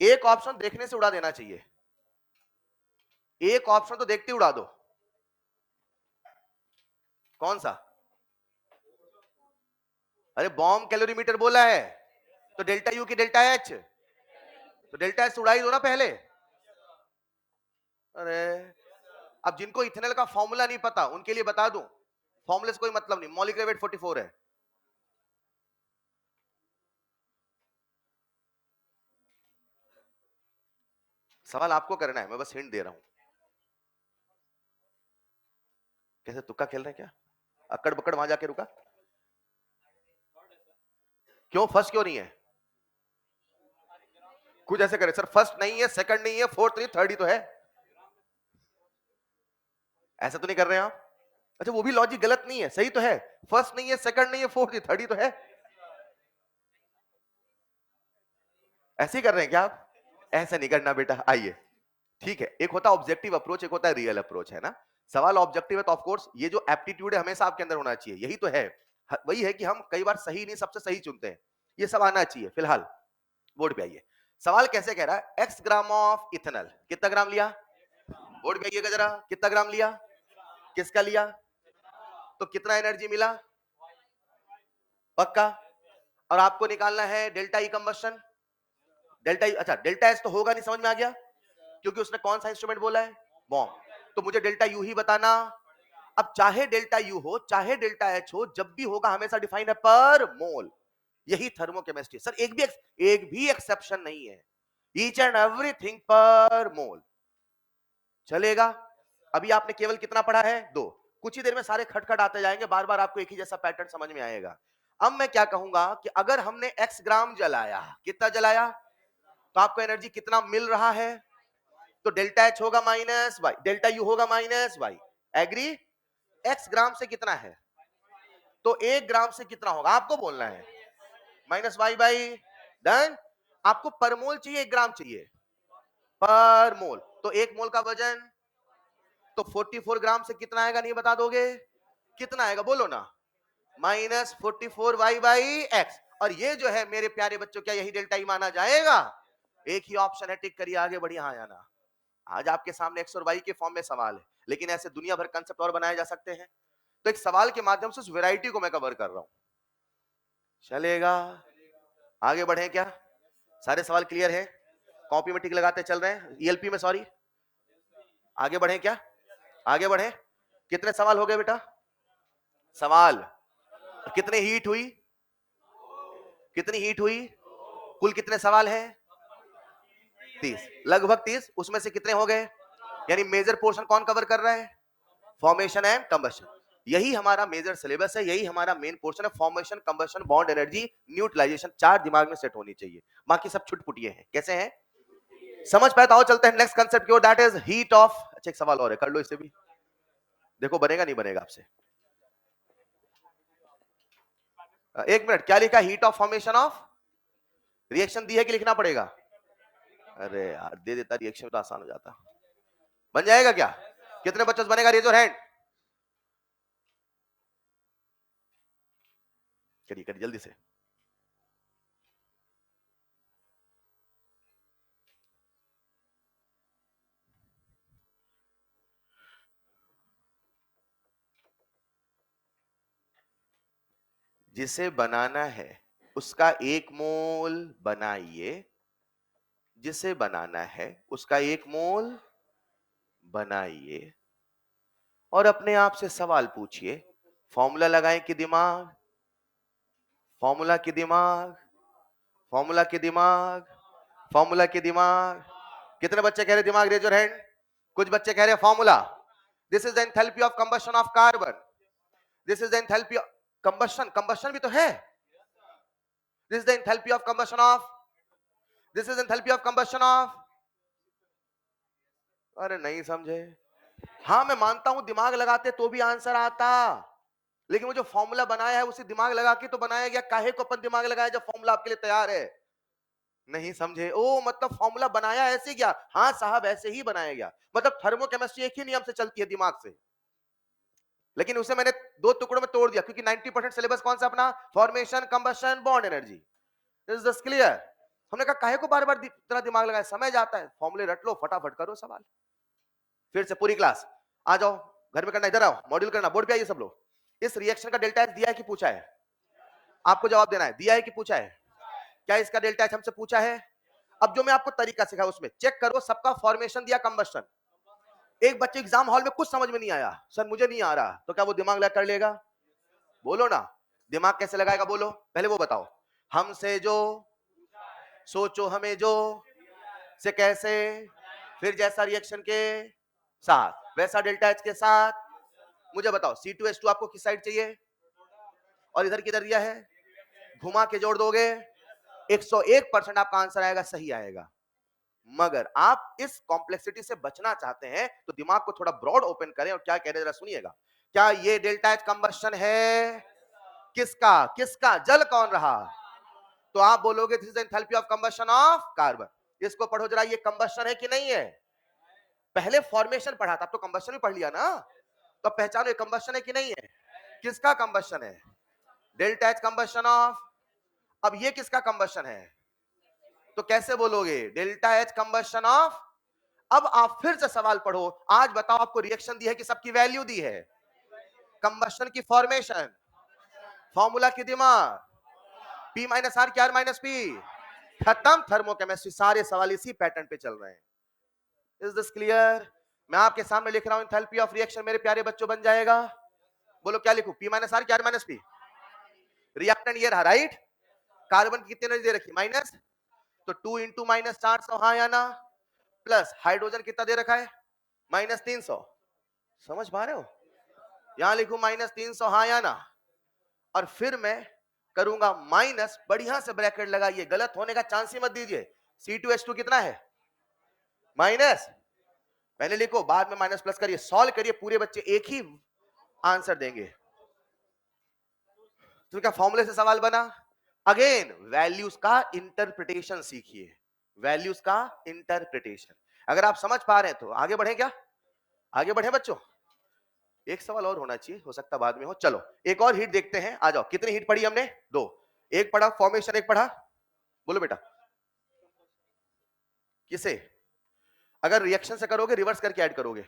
एक ऑप्शन देखने से उड़ा देना चाहिए। एक ऑप्शन तो देखते उड़ा दो। कौन सा? अरे बॉम्ब कैलोरीमीटर बोला है, तो डेल्टा यू की डेल्टा एच, तो डेल्टा एच उड़ाई दो ना पहले। अरे अब जिनको इथेनॉल का फॉर्मूला नहीं पता उनके लिए बता दूं, फॉर्मूले से कोई मतलब नहीं, मॉलिक्यूलर वेट 44 है। सवाल आपको करना है, मैं बस हिंट दे रहा हूं। कैसे तुक्का खेल रहे हैं क्या? अक्कड़ बक्कड़ वहां जाके रुका? क्यों फर्स्ट क्यों नहीं है? कुछ ऐसे करे सर, फर्स्ट नहीं है, सेकंड नहीं है, फोर्थ नहीं, थर्ड ही तो है। ऐसा तो नहीं कर रहे हैं आप? अच्छा वो भी लॉजिक गलत नहीं है, सही तो है। फर्स्ट नहीं है, सेकंड नहीं है, फोर्थ नहीं, थर्ड ही तो है। ऐसे ही कर रहे हैं क्या आप? ऐसा नहीं करना बेटा, आइए। ठीक है, एक होता है ऑब्जेक्टिव अप्रोच, एक होता है रियल अप्रोच, है ना? सवाल ऑब्जेक्टिव है तो ऑफ कोर्स ये जो एप्टीट्यूड है हमेशा आपके अंदर होना चाहिए, यही तो है। वही है कि हम कई बार सही नहीं सबसे सही चुनते हैं, ये सब आना चाहिए। फिलहाल बोर्ड पे आइए। सवाल कैसे कह रहा है? x ग्राम ऑफ इथेनॉल, कितना ग्राम लिया? बोर्ड में आइएगा जरा, कितना ग्राम लिया, किसका लिया, तो कितना एनर्जी मिला, पक्का। और आपको निकालना है delta E combustion, delta E, अच्छा डेल्टा एच तो होगा नहीं, समझ में आ गया, क्योंकि उसने कौन सा इंस्ट्रूमेंट बोला है, बॉम्ब, तो मुझे डेल्टा यू ही बताना। अब चाहे डेल्टा यू हो चाहे डेल्टा एच हो, जब भी होगा हमेशा डिफाइन है पर मोल, यही थर्मोकेमिस्ट्री सर, एक भी एक्सेप्शन नहीं है, ईच एंड एवरीथिंग पर मोल, चलेगा। अभी आपने केवल कितना पढ़ा है, 2, कुछ ही देर में सारे खटखट आते जाएंगे, बार बार आपको एक ही जैसा पैटर्न समझ में आएगा। अब मैं क्या कहूंगा कि अगर हमने x ग्राम जलाया, कितना जलाया, तो आपको एनर्जी कितना मिल रहा है, तो डेल्टा एच होगा माइनस वाई, डेल्टा यू होगा माइनस वाई, एग्री। x ग्राम से कितना है, तो 1 ग्राम से कितना होगा आपको बोलना है, माइनस वाई बाई, डन। आपको पर मोल चाहिए 1 ग्राम चाहिए, पर मोल, तो 1 मोल का वजन, तो 44 ग्राम से कितना आएगा नहीं बता दोगे, कितना आएगा बोलो ना, -44 वाई बाई एक्स। और ये जो है मेरे प्यारे बच्चों, क्या यही डेल्टा ई माना जाएगा, एक ही ऑप्शन है, टिक करिए, आगे बढ़िए, हाँ या ना। आज आपके सामने एक्स और वाई के फॉर्म में सवाल है, लेकिन ऐसे दुनिया भर कंसेप्ट और बनाए जा सकते हैं, तो एक सवाल के माध्यम से उस वैरायटी को मैं कवर कर रहा हूं, चलेगा। आगे बढ़े क्या, सारे सवाल क्लियर है, कॉपी में टिक लगाते चल रहे हैं, ईएलपी में, सॉरी, आगे बढ़े क्या, आगे बढ़े, कितने सवाल हो गए बेटा, सवाल, कितने हीट हुई, कितनी हीट हुई, कुल कितने सवाल हैं, 30, लगभग 30, उसमें से कितने हो गए, यानी मेजर पोर्शन कौन कवर कर रहा है, फॉर्मेशन एंड कंबशन, यही हमारा मेजर सिलेबस है, यही हमारा मेन पोर्शन है, formation, combustion, bond energy, neutralization, 4 दिमाग में सेट होनी चाहिए, बाकी सब छुटपुटिये हैं, कैसे हैं, समझ पाए तो आओ चलते हैं नेक्स्ट कंसेप्ट की ओर, दैट इज हीट ऑफ, अच्छा एक सवाल और है, कर लो इसे भी, देखो बनेगा नहीं बनेगा आपसे, एक मिनट, क्या लिखा, heat of formation of, reaction दी है कि लिखना पड़ेगा, अरे यार दे देता रिएक्शन तो आसान हो जाता, बन जाएगा क्या, कितने बच्चों से बनेगा, रेज योर हैंड, करिए करिए जल्दी से, जिसे बनाना है उसका 1 मोल बनाइए, जिसे बनाना है उसका 1 मोल बनाइए, और अपने आप से सवाल पूछिए, फॉर्मूला लगाएं कि दिमाग, फॉर्मूला की दिमाग, फॉर्मूला की दिमाग, फॉर्मूला की दिमाग, कितने बच्चे कह रहे दिमाग, रेज योर हैंड, कुछ बच्चे कह रहे formula, this is the enthalpy of combustion of carbon, this is the enthalpy of combustion, combustion भी तो है, this is the enthalpy of combustion of, this is enthalpy of combustion of, अरे नहीं समझे, हाँ मैं मानता हूं दिमाग लगाते तो भी आंसर आता, लेकिन वो जो फॉर्मूला बनाया है उसे दिमाग लगा के तो बनाया गया, काहे को अपन दिमाग लगाया जब फॉर्मूला आपके लिए तैयार है, नहीं समझे, ओ मतलब फॉर्मूला बनाया ऐसे क्या, हाँ साहब ऐसे ही बनाया गया, मतलब थर्मोकेमिस्ट्री एक ही नियम से चलती है दिमाग से, लेकिन उसे मैंने 2 टुकड़ों में तोड़ दिया, क्योंकि 90% सिलेबस कौन सा अपना, formation, combustion, bond energy, is this clear. हमने कहा काहे को बार बार इतना दिमाग लगाए, समय जाता है, फॉर्मूले रट लो, फटाफट करो सवाल, फिर से पूरी क्लास आ जाओ, घर में करना, इधर आओ, मॉड्यूल करना, बोर्ड पे आइए सब लोग, इस रिएक्शन का डेल्टा एच दिया है कि पूछा है, आपको जवाब देना है, दिया है कि पूछा है, क्या इसका डेल्टा एच हमसे पूछा है, अब जो मैं आपको तरीका सिखाया उसमें चेक करो, सबका फॉर्मेशन दिया, कंबशन, एक बच्चे एग्जाम हॉल में कुछ समझ में नहीं आया, सर मुझे नहीं आ रहा, तो क्या वो दिमाग लगा कर लेगा, बोलो ना, दिमाग कैसे लगाएगा बोलो, पहले वो बताओ, हमसे जो, सोचो हमें जो, से कैसे, फिर जैसा रिएक्शन के साथ वैसा डेल्टा एच के साथ, मुझे बताओ C2H2 आपको किस साइड चाहिए, और इधर किधर दिया है, घुमा के जोड़ दोगे, 101% आपका आंसर आएगा, सही आएगा, मगर आप इस कॉम्प्लेक्सिटी से बचना चाहते हैं तो दिमाग को थोड़ा ब्रॉड ओपन करें, और क्या कह रहे हैं जरा सुनिएगा, क्या ये डेल्टा एच कंबशन है, किसका किसका, जल कौन रहा, तो आप बोलोगे this is enthalpy of combustion of carbon, इसको पढ़ो जरा, ये कंबशन है कि नहीं है, पहले फॉर्मेशन पढ़ा था, तो कंबशन भी पढ़ लिया ना, तो पहचानो ये कंबशन है कि नहीं है, किसका कंबशन है, डेल्टा एच कंबशन ऑफ, अब ये किसका कंबशन है, तो कैसे बोलोगे डेल्टा एच कंबशन ऑफ, अब आप फिर से सवाल पढ़ो, आज बताओ आपको रिएक्शन दी है कि सबकी वैल्यू दी है, कंबशन की फॉर्मेशन, फॉर्मूला की दिमाग, P माइनस आर क्या माइनस पी, खत्म थर्मोकेमिस्ट्री। सारे सवाल इसी पैटर्न पे चल रहे हैं। Is this clear? मैं आपके सामने लिख रहा हूं एंथैल्पी ऑफ रिएक्शन मेरे प्यारे बच्चों बन जाएगा, बोलो क्या लिखूं, P माइनस आर क्या माइनस पी, रिएक्टेंट ये रहा राइट, कार्बन की कितनी एनर्जी दे रखी माइनस, तो 2 इंटू माइनस 400, हाँ या ना, प्लस हाइड्रोजन कितना दे रखा है माइनस 300, समझ पा रहे हो, यहां लिखूं माइनस 300, हाँ या ना, और फिर मैं करूंगा माइनस, बढ़िया से ब्रैकेट लगाइए, गलत होने का चांस ही मत दीजिए, C2H2 कितना है माइनस, पहले लिखो बाद में माइनस प्लस करिए, सॉल्व करिए, पूरे बच्चे एक ही आंसर देंगे। तो क्या फॉर्मूले से सवाल बना, अगेन वैल्यूज का इंटरप्रिटेशन सीखिए, वैल्यूज का इंटरप्रिटेशन। अगर आप समझ पा रहे हैं तो आगे बढ़े, क्या आगे बढ़े बच्चों, एक सवाल और होना चाहिए, हो सकता बाद में हो। चलो एक और हीट देखते हैं, आ जाओ। कितनी हीट पढ़ी हमने, दो, एक पढ़ा फॉर्मेशन, एक पढ़ा, बोलो बेटा किसे, अगर रिएक्शन से करोगे रिवर्स करके ऐड करोगे,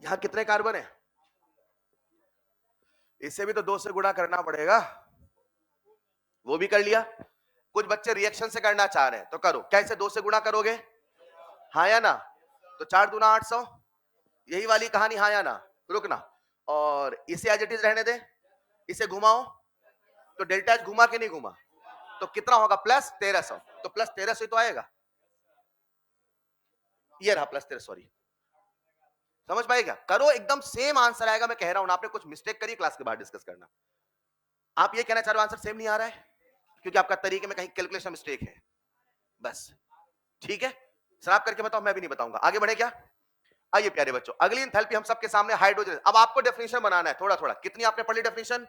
यहां कितने कार्बन है, इससे भी तो 2 से गुणा करना पड़ेगा, वो भी कर लिया। कुछ बच्चे रिएक्शन से करना चाह रहे हैं तो करो, कैसे 2 से गुणा करोगे, हाँ या ना, तो 4 दूना 800, यही वाली कहानी, हाँ या ना, रुकना, और इसे एज इट इज रहने दे, इसे घुमाओ, तो डेल्टा एच घुमा के नहीं घुमा, तो कितना होगा प्लस 1300, तो प्लस 1300 तो आएगा, ये रहा प्लस 1300, सॉरी, समझ पाएगा, करो एकदम सेम आंसर आएगा, मैं कह रहा हूं ना, आपने कुछ मिस्टेक करी क्लास के बाद डिस्कस करना। आप ये कहना चाह रहे हो आंसर सेम नहीं आ रहा है क्योंकि आपका तरीके में कहीं कैलकुलेशन मिस्टेक है, बस ठीक है, सर आप करके बताओ, मैं भी नहीं बताऊंगा, आगे बढ़े क्या। आइए प्यारे बच्चों, अगली एंथैल्पी हम सबके सामने हाइड्रोजन, अब आपको डेफिनेशन बनाना है थोड़ा थोड़ा, कितनी आपने पढ़ी डेफिनेशन,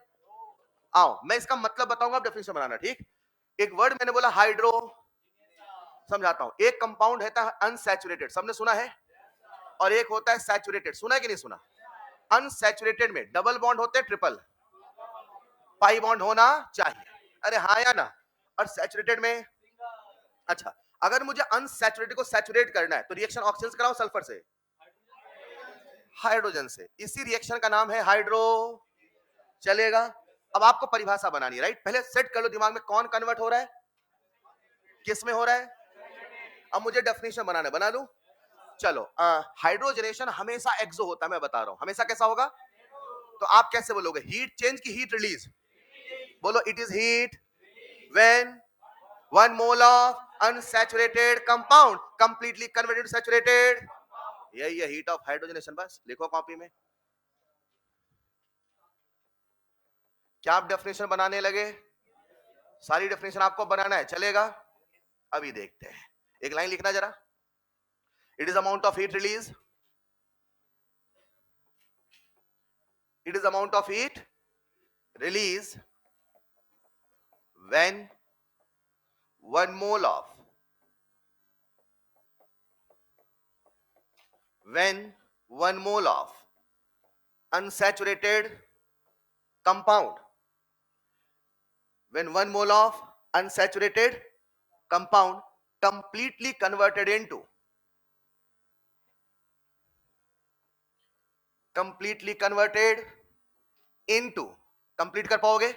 आओ मैं इसका मतलब बताऊंगा, आप डेफिनेशन बनाना, ठीक। एक वर्ड मैंने बोला हाइड्रो, समझाता हूं, एक कंपाउंड है अनसैचुरेटेड, सबने सुना है, और एक होता है सैचुरेटेड, सुना है कि नहीं सुना, अनसैचुरेटेड में डबल बॉन्ड होते हैं, ट्रिपल पाई बॉन्ड होना चाहिए, अरे हाँ या ना, और सैचुरेटेड में, अच्छा अगर मुझे अनसैचुरेटेड को सैचुरेट करना है तो रिएक्शन ऑक्सीजन से कराओ सल्फर से, हाइड्रोजन से, इसी रिएक्शन का नाम है हाइड्रो, चलेगा। अब आपको परिभाषा बनानी है राइट, पहले सेट कर लो दिमाग में कौन कन्वर्ट हो रहा है, किस में हो रहा है, अब मुझे डेफिनेशन बनाना है, बना लूं, चलो हाइड्रोजनेशन हमेशा एक्सो होता है, मैं बता रहा हूं हमेशा कैसा होगा, तो आप कैसे बोलोगे, हीट चेंज की हीट रिलीज, बोलो it is heat when 1 mole of unsaturated compound completely converted to saturated, यही है हीट ऑफ हाइड्रोजनेशन, बस लिखो कॉपी में। क्या आप डेफिनेशन बनाने लगे, सारी डेफिनेशन आपको बनाना है, चलेगा, अभी देखते हैं, एक लाइन लिखना जरा, it is amount of heat release, it is amount of heat release when 1 mole of when 1 mole of unsaturated compound, when 1 mole of unsaturated compound completely converted into complete कर पाओगे,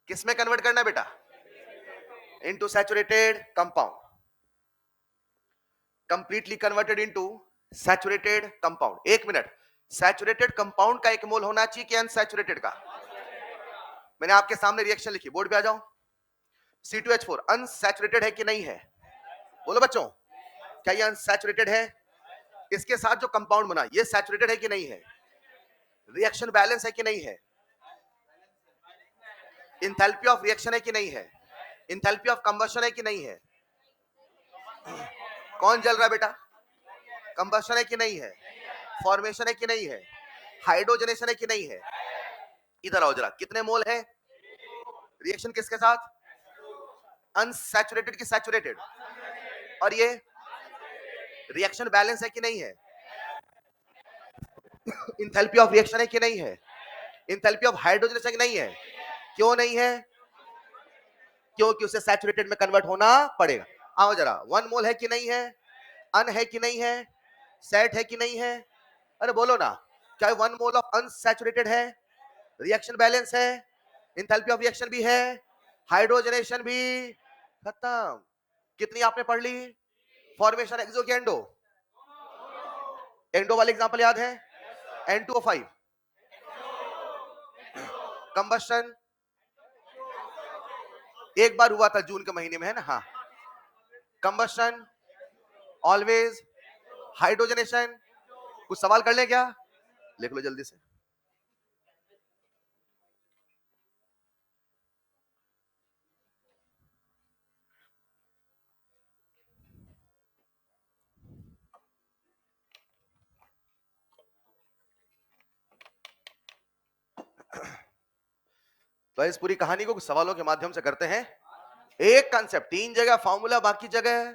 किस में कन्वर्ट करना है बेटा, into saturated compound, completely converted into saturated compound. एक minute, saturated compound का एक मोल होना चाहिए कि अनसैचुरेटेड का, मैंने आपके सामने रिएक्शन लिखी, बोर्ड पे आ जाओ, C2H4 अनसैचुरेटेड है कि नहीं है, बोलो बच्चों क्या ये अनसैचुरेटेड है, इसके साथ जो कंपाउंड बना ये सैचुरेटेड है कि नहीं है, रिएक्शन बैलेंस है कि नहीं है, इंथैल्पी ऑफ रिएक्शन है कि नहीं है, इंथैल्पी ऑफ कंबशन है कि नहीं है, कौन जल रहा है बेटा, कंबशन है कि नहीं है, फॉर्मेशन है कि नहीं है, हाइड्रोजनेशन है कि नहीं है, इधर आओ जरा, कितने मोल है, रिएक्शन किसके साथ, अनसैचुरेटेड की सैचुरेटेड, और ये रिएक्शन बैलेंस है कि नहीं है, इंथैल्पी ऑफ रिएक्शन है कि नहीं है, इंथैल्पी ऑफ हाइड्रोजनेशन है कि नहीं है, क्यों नहीं है, क्योंकि उसे सैचुरेटेड में कन्वर्ट होना पड़ेगा। आओ जरा, 1 मोल है कि नहीं है, अन है कि नहीं है, सेट है कि नहीं है, अरे बोलो ना, क्या 1 मोल ऑफ अनसैचुरेटेड है, रिएक्शन बैलेंस है, इंथैल्पी ऑफ रिएक्शन भी है, हाइड्रोजनेशन भी खत्म। कितनी आपने पढ़ ली? फॉर्मेशन एक्सो की एंडो, एंडो वाले एग्जांपल याद है? N2O5, कंबशन एक बार हुआ था जून के महीने में, है ना? हाँ, कंबशन ऑलवेज, हाइड्रोजनेशन। कुछ सवाल कर ले क्या? लिख लो जल्दी से। तो इस पूरी कहानी को कुछ सवालों के माध्यम से करते हैं। एक कंसेप्ट 3 जगह फॉर्मूला, बाकी जगह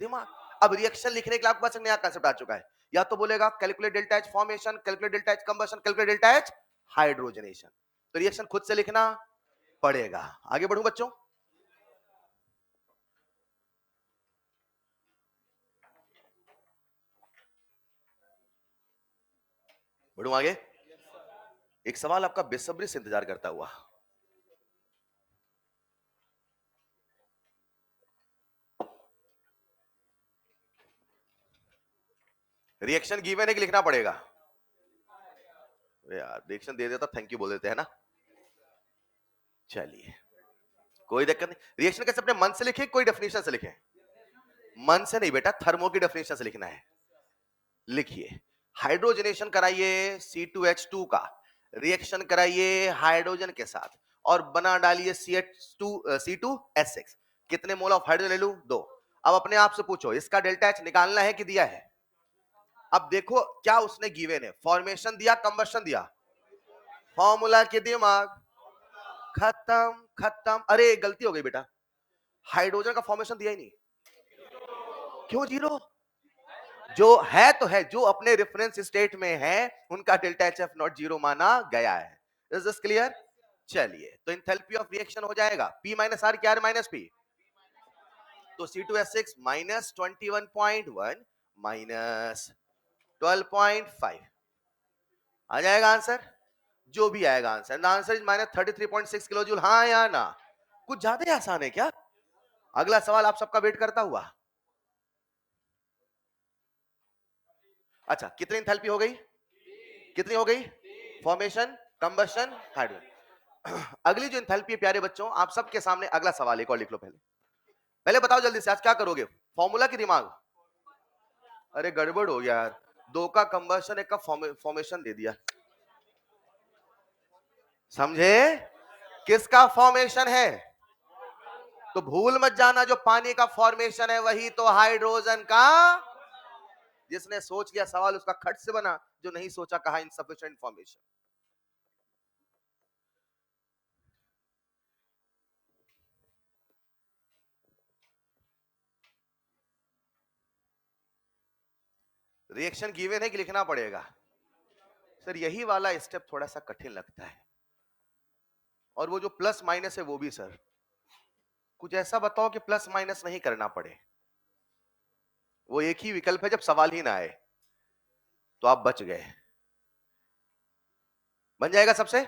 दिमाग। अब रिएक्शन लिखने के लिए आपके पास एक नया कंसेप्ट आ चुका है, या तो बोलेगा calculate delta H formation, calculate delta H combustion, calculate delta H hydrogenation. तो रिएक्शन खुद से लिखना पड़ेगा। आगे बढ़ूं बच्चों? बढ़ूं आगे? एक सवाल आपका बेसब्री से इंतजार करता हुआ, रिएक्शन गिवन है कि लिखना पड़ेगा? यार रिएक्शन दे देता थैंक यू बोल देते हैं ना। चलिए कोई दिक्कत नहीं। रिएक्शन कैसे अपने मन से लिखे, कोई डेफिनेशन से लिखे? मन से नहीं बेटा, थर्मो की डेफिनेशन से लिखना है। लिखिए, हाइड्रोजनेशन कराइए C2H2 का, रिएक्शन कराइए हाइड्रोजन के साथ और बना डालिए C2H6। कितने मोल ऑफ हाइड्रोजन ले लूं? 2। अब अपने आप से पूछो, इसका डेल्टा एच निकालना है कि दिया है? अब देखो क्या उसने गिवन है, फॉर्मेशन दिया, कंबशन दिया, फॉर्मूला के दिमाग खत्म खत्म। अरे गलती हो गई बेटा, हाइड्रोजन का फॉर्मेशन दिया ही नहीं। क्यों जीरो? जो है तो है, जो अपने रेफरेंस स्टेट में है उनका delta H F not zero माना गया है। Is this clear? चलिए, तो इंथैल्पी ऑफ रिएक्शन हो जाएगा P माइनस आर, क्या माइनस P, तो C2H6 माइनस 21.1 माइनस 12.5 आ जाएगा आंसर। जो भी आएगा answer, answer is minus 33.6 kilo joule. हाँ या ना? कुछ ज्यादा ही आसान है क्या? अगला सवाल आप सबका वेट करता हुआ। अच्छा, कितनी इंथैल्पी हो गई? कितनी हो गई? Formation, combustion, hydrogen. अगली जो इंथैल्पी है प्यारे बच्चों, आप सबके सामने अगला सवाल एक और लिख लो। पहले पहले बताओ जल्दी से, आज क्या करोगे? फॉर्मूला की दिमाग? अरे गड़बड़ हो गया यार, 2 का कंबशन, 1 का फॉर्मेशन दे दिया। समझे? किसका फॉर्मेशन है? तो भूल मत जाना, जो पानी का फॉर्मेशन है वही तो हाइड्रोजन का। जिसने सोच लिया सवाल उसका खट से बना, जो नहीं सोचा कहा इनसफिशिएंट फॉर्मेशन। रिएक्शन गिवन है कि लिखना पड़ेगा? सर यही वाला स्टेप थोड़ा सा कठिन लगता है, और वो जो प्लस माइनस है वो भी। सर कुछ ऐसा बताओ कि प्लस माइनस नहीं करना पड़े। वो एक ही विकल्प है, जब सवाल ही ना आए तो आप बच गए। बन जाएगा सबसे?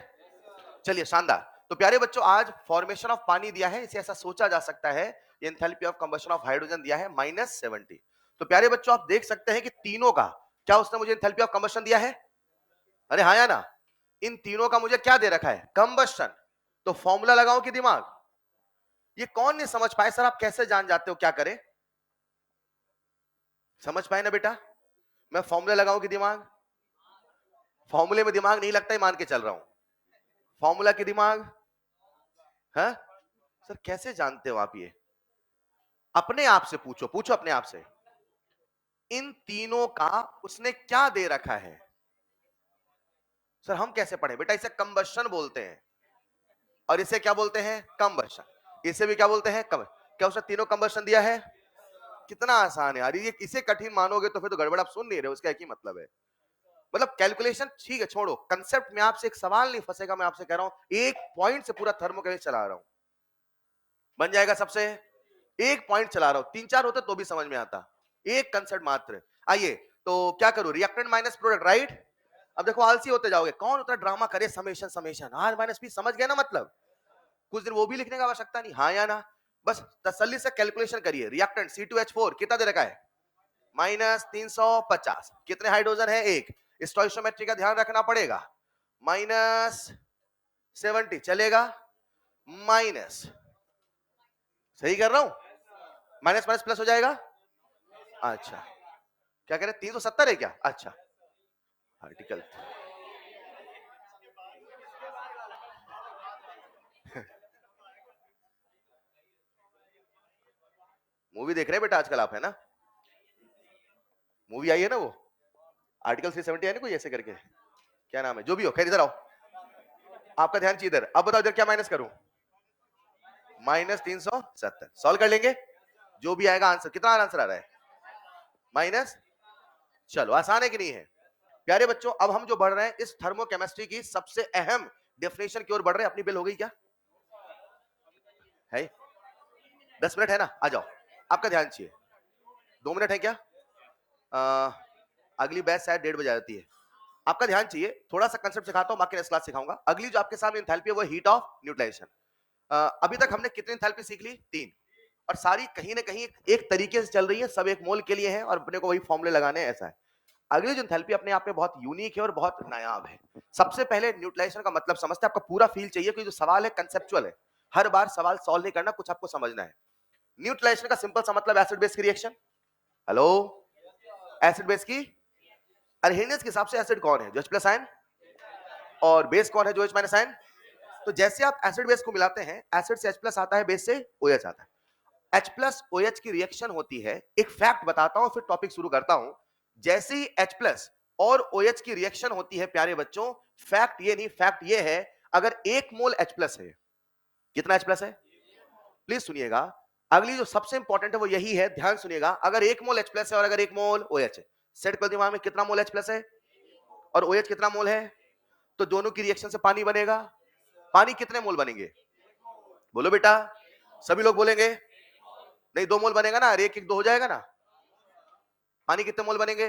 चलिए शानदार। तो प्यारे बच्चों, आज फॉर्मेशन ऑफ पानी दिया है, इसे ऐसा सोचा जा सकता है, enthalpy of combustion of hydrogen दिया है -70। तो प्यारे बच्चों आप देख सकते हैं कि तीनों का क्या उसने मुझे एंथैल्पी ऑफ कंबशन दिया है? अरे हाँ या ना? इन तीनों का मुझे क्या दे रखा है? कंबशन। तो फॉर्मूला लगाओ कि दिमाग? ये कौन नहीं समझ पाए सर, आप कैसे जान जाते हो क्या करें? समझ पाए ना बेटा? मैं फॉर्मूला लगाऊं कि दिमाग? फॉर्मूले में दिमाग नहीं लगता ही मान के चल रहा हूं। फॉर्मूला की दिमाग है? सर कैसे जानते हो आप ये? अपने आप से पूछो, पूछो अपने आप से, इन तीनों का उसने क्या दे रखा है? सर हम कैसे पढ़े बेटा? इसे कंबशन बोलते हैं, और इसे क्या बोलते हैं? कंबशन। इसे भी क्या बोलते हैं? क्या उसने तीनों कंबशन दिया है? कितना आसान है यार ये, इसे कठिन मानोगे तो फिर तो गड़बड़। आप सुन नहीं रहे, उसका एक ही मतलब है। मतलब कैलकुलेशन ठीक है छोड़ो, कंसेप्ट में आपसे एक सवाल नहीं फंसेगा। मैं आपसे कह रहा हूं, एक पॉइंट से पूरा थर्मोकेमिस्ट्री चला रहा हूं। बन जाएगा सबसे। एक पॉइंट चला रहा हूं, 3-4 होते तो भी समझ में आता, एक कंसेप्ट मात्र। आइए तो क्या करूं, रिएक्टेंट माइनस प्रोडक्ट, राइट। अब देखो आलसी होते जाओगे, कौन उतना ड्रामा करे, summation summation R minus P, समझ गए ना मतलब। कुछ दिन वो भी लिखने का आवश्यकता नहीं, हाँ या ना, बस तसल्ली से कैलकुलेशन करिए। रिएक्टेंट C2H4 कितना दे रखा है, -350। कितने हाइड्रोजन है, एक। स्टोइकोमेट्री का ध्यान रखना पड़ेगा, -70 चलेगा, माइनस, सही कर रहा हूं, माइनस माइनस प्लस हो जाएगा। अच्छा क्या कह रहे, 370 है क्या, अच्छा आर्टिकल मूवी देख रहे हैं बेटा आजकल आप, है ना, मूवी आई है ना वो, आर्टिकल 370 है ना कोई ऐसे करके, क्या नाम है, जो भी हो, खैर इधर आओ, आपका ध्यान चाहिए इधर। अब बताओ इधर क्या माइनस करूं, -370, सॉल्व कर लेंगे, जो भी आएगा आंसर, कितना आंसर आ रहा है, माइनस, चलो आसान है कि नहीं है। प्यारे बच्चों अब हम जो बढ़ रहे हैं इस थर्मोकेमिस्ट्री की सबसे अहम डेफिनेशन की ओर बढ़ रहे हैं। अपनी बिल हो गई क्या, है 10 मिनट है ना, आ जाओ, आपका ध्यान चाहिए, 2 मिनट है क्या, अगली बैच शायद 1:30 बजे आती है, आपका ध्यान चाहिए, थोड़ा सा कंसेप्ट सिखाता हूं, बाकी नेक्स्ट क्लास सिखाऊंगा। अगली जो आपके सामने एंथैल्पी है वो हीट ऑफ न्यूट्रलाइजेशन। अभी तक हमने कितनी एंथैल्पी सीख ली, 3, और सारी कहीं ना कहीं एक तरीके से चल रही है, सब एक मोल के लिए है और अपने को वही फॉर्मूले लगाने हैं, ऐसा है। अगली जो एंथैल्पी अपने आप में बहुत यूनिक है और बहुत नायाब है। सबसे पहले न्यूट्रलाइजेशन का मतलब समझते हैं, आपका पूरा फील चाहिए कि जो सवाल है कंसेप्चुअल है, हर बार सवाल सॉल्व नहीं करना, कुछ आपको समझना है। न्यूट्रलाइजेशन का सिंपल सा मतलब एसिड बेस की रिएक्शन, हेलो, एसिड बेस की, अरहेनियस के हिसाब से एसिड कौन है, जो H+ आयन, और बेस कौन है, जो H- आयन। तो जैसे आप एसिड बेस को मिलाते हैं, एसिड से H+ आता है, बेस से OH आता है, H+ OH की रिएक्शन होती है। एक फैक्ट बताता हूं फिर टॉपिक शुरू करता हूं। जैसे ही H+ और OH की रिएक्शन होती है प्यारे बच्चों, फैक्ट ये नहीं, फैक्ट ये है, अगर 1 मोल H+ है, कितना H+ है, प्लीज सुनिएगा, अगली जो सबसे इंपॉर्टेंट है वो यही है, ध्यान सुनिएगा। अगर 1 मोल H+ है और अगर 1 मोल OH है, सेट कर दिमाग में, कितना मोल H+ है और OH कितना मोल है, तो दोनों की रिएक्शन से पानी बनेगा। पानी कितने मोल बनेंगे, बोलो बेटा, सभी लोग बोलेंगे, नहीं 2 मोल बनेगा ना, 1 1 2 हो जाएगा ना, पानी कितने मोल बनेंगे।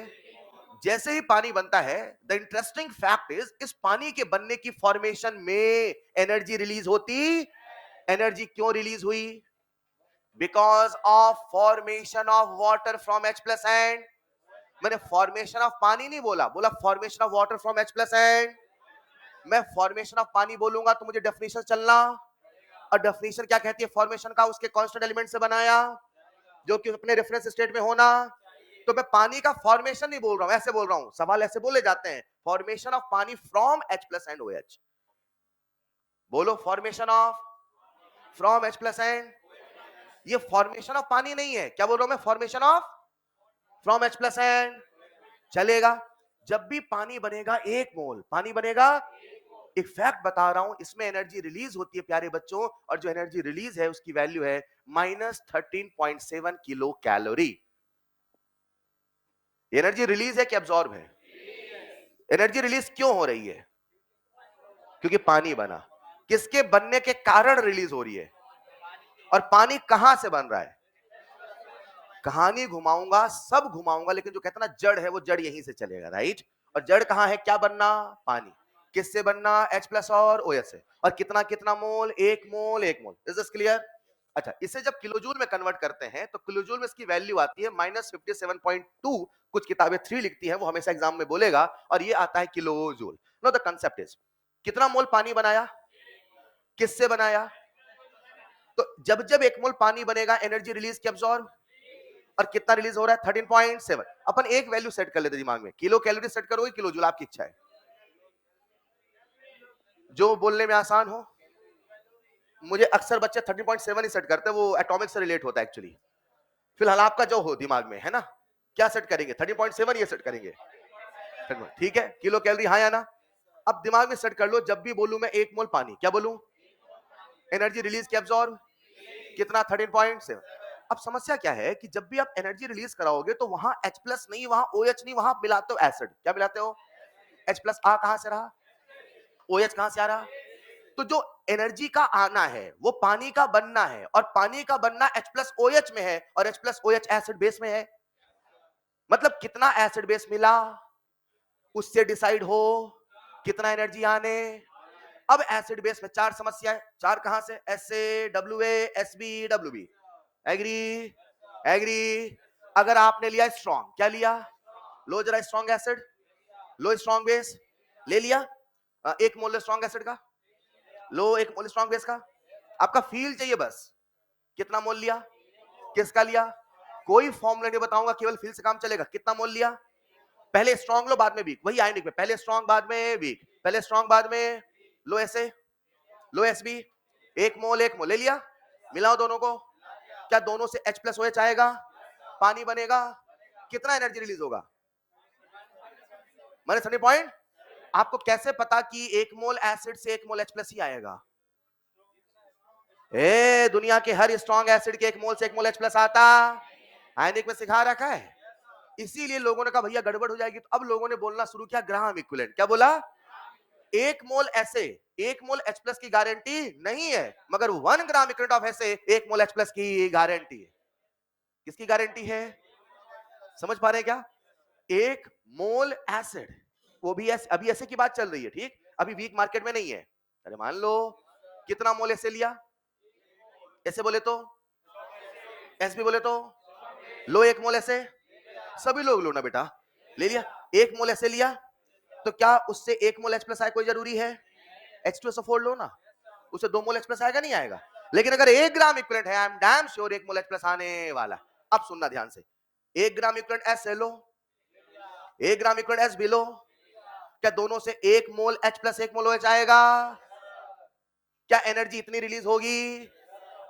जैसे ही पानी बनता है, द इंटरेस्टिंग फैक्ट इज, इस पानी के बनने की फॉर्मेशन में एनर्जी रिलीज होती। एनर्जी क्यों रिलीज हुई, because of formation of water from H+ and, मैंने फॉर्मेशन ऑफ पानी नहीं बोला, बोला formation of water from H+ and. मैं फॉर्मेशन ऑफ पानी बोलूंगा तो मुझे डेफिनेशन चलना, और डेफिनेशन क्या कहती है, फॉर्मेशन का उसके कांस्टेंट एलिमेंट से बनाया, जो कि अपने रेफरेंस स्टेट में होना। तो मैं पानी का फॉर्मेशन नहीं बोल रहा हूं, ऐसे बोल रहा हूं, सवाल ऐसे बोले जाते हैं, फॉर्मेशन ऑफ पानी फ्रॉम H+ एंड OH, बोलो formation of from H+ and, ये फॉर्मेशन ऑफ पानी नहीं है, क्या बोल रहा हूं मैं, formation of from H+ and, चलेगा। जब भी पानी बनेगा 1 मोल पानी बनेगा, एक फैक्ट बता रहा हूं, इसमें एनर्जी रिलीज होती है प्यारे बच्चों, और जो एनर्जी रिलीज है उसकी वैल्यू है -13.7 किलो कैलोरी। एनर्जी रिलीज है कि एब्जॉर्ब है, एनर्जी रिलीज क्यों हो रही है, क्योंकि पानी बना। किसके बनने के कारण रिलीज हो रही है, और पानी कहां से बन रहा है, कहानी घुमाऊंगा, सब घुमाऊंगा, लेकिन जो कहता ना जड़ है, वो जड़ यहीं से चलेगा, राइट। और जड़ कहां है, क्या बनना, पानी। किससे बनना, H+ और OH से, और कितना कितना मोल, 1 मोल 1 मोल, इज दिस क्लियर। अच्छा, इसे जब किलोजूल में कन्वर्ट करते हैं तो किलोजूल में इसकी वैल्यू आती है -57.2, कुछ किताबें 3 लिखती हैं, वो हमेशा एग्जाम में बोलेगा, और ये आता है kilojoule. No, the concept is, कितना मोल पानी बनाया, किससे बनाया, तो जब जब 1 मोल पानी बनेगा, एनर्जी रिलीज की एब्जॉर्ब, और कितना रिलीज हो रहा है, 13.7। अपन एक वैल्यू सेट कर लेते दिमाग में, किलो कैलोरी सेट करोगे, किलो जूल, आपकी इच्छा है, जो बोलने में आसान हो। मुझे अक्सर बच्चे 13.7 ही सेट करते हैं, वो एटॉमिक से रिलेट होता है एक्चुअली। फिलहाल आपका जो हो दिमाग में, है ना, क्या सेट करेंगे, 13.7 ये सेट करेंगे, ठीक है, किलो कैलोरी, हाँ या ना। अब दिमाग में सेट कर लो, जब भी बोलूं मैं 1 मोल पानी, क्या बोलूं, एनर्जी रिलीज की एब्जॉर्ब, कितना, 13.7। अब समस्या क्या है कि जब भी आप एनर्जी रिलीज कराओगे तो वहां H+ नहीं, वहां OH नहीं, वहां मिलाते हो एसिड, क्या मिलाते हो, H+ आ कहां से रहा, OH कहां से आ रहा, तो जो एनर्जी का आना है वो पानी का बनना है, और पानी का बनना H+OH में है, और H+OH एसिड बेस में है। मतलब कितना एसिड बेस मिला उससे डिसाइड हो कितना एनर्जी आने। अब एसिड बेस में चार समस्या है, चार कहां से, SA, WA, SB, WB। Agree agree. अगर आपने लिया स्ट्रॉन्ग, क्या लिया, लो जरा स्ट्रॉन्ग एसिड, लो स्ट्रॉन्ग बेस ले लिया, एक मोल स्ट्रॉन्ग एसिड का, लो एक मोल स्ट्रॉन्ग बेस का। आपका फील चाहिए बस, कितना मोल लिया, किसका लिया, कोई फॉर्मूला नहीं बताऊंगा, केवल फील से काम चलेगा। कितना मोल लिया, पहले स्ट्रॉन्ग लो बाद में वीक, वही आयनिक में, पहले स्ट्रॉन्ग बाद में वीक, पहले स्ट्रॉन्ग बाद में लो SA, लो SB। एक मोल ले लिया, मिलाओ दोनों को, क्या दोनों से H+OH आएगा, पानी बनेगा, कितना एनर्जी रिलीज होगा। मैंने समझे पॉइंट। आपको कैसे पता कि एक मोल एसिड से एक मोल H+ ही आएगा। दुनिया के हर स्ट्रॉन्ग एसिड के एक मोल से एक मोल H+ आता, आयनिक में सिखा रखा है। इसीलिए लोगों ने कहा भैया गड़बड़ हो जाएगी, तो अब लोगों ने बोलना शुरू किया ग्राम इक्विवेलेंट। क्या बोला, एक मोल SA एक मोल H+ की गारंटी नहीं है, मगर 1 ग्राम इक्विवेलेंट ऑफ SA एक मोल H+ की गारंटी है। किसकी गारंटी है, समझ पा रहे हैं क्या, एक मोल एसिड, वो भी अभी ऐसे की बात चल रही है, ठीक, अभी वीक मार्केट में नहीं है। अरे मान लो कितना मोल ऐसे लिया, ऐसे बोले तो, SB बोले तो, लो एक मोल ऐसे, सभी लोग लो ना बेटा, ले लिया, एक मोल ऐसे लिया, तो क्या उससे एक मोल H+ आए कोई जरूरी है, H2SO4 लो ना, उससे 2 मोल H+ आएगा नहीं आएगा। लेकिन अगर 1 ग्राम इक्विवेलेंट है, I am damn sure 1 mole H+ आने वाला। अब सुनना ध्यान से, 1 ग्राम इक्विवेलेंट SA लो, 1 ग्राम इक्विवेलेंट SB लो, क्या दोनों से 1 मोल H+ 1 मोल OH आएगा, क्या एनर्जी इतनी रिलीज होगी।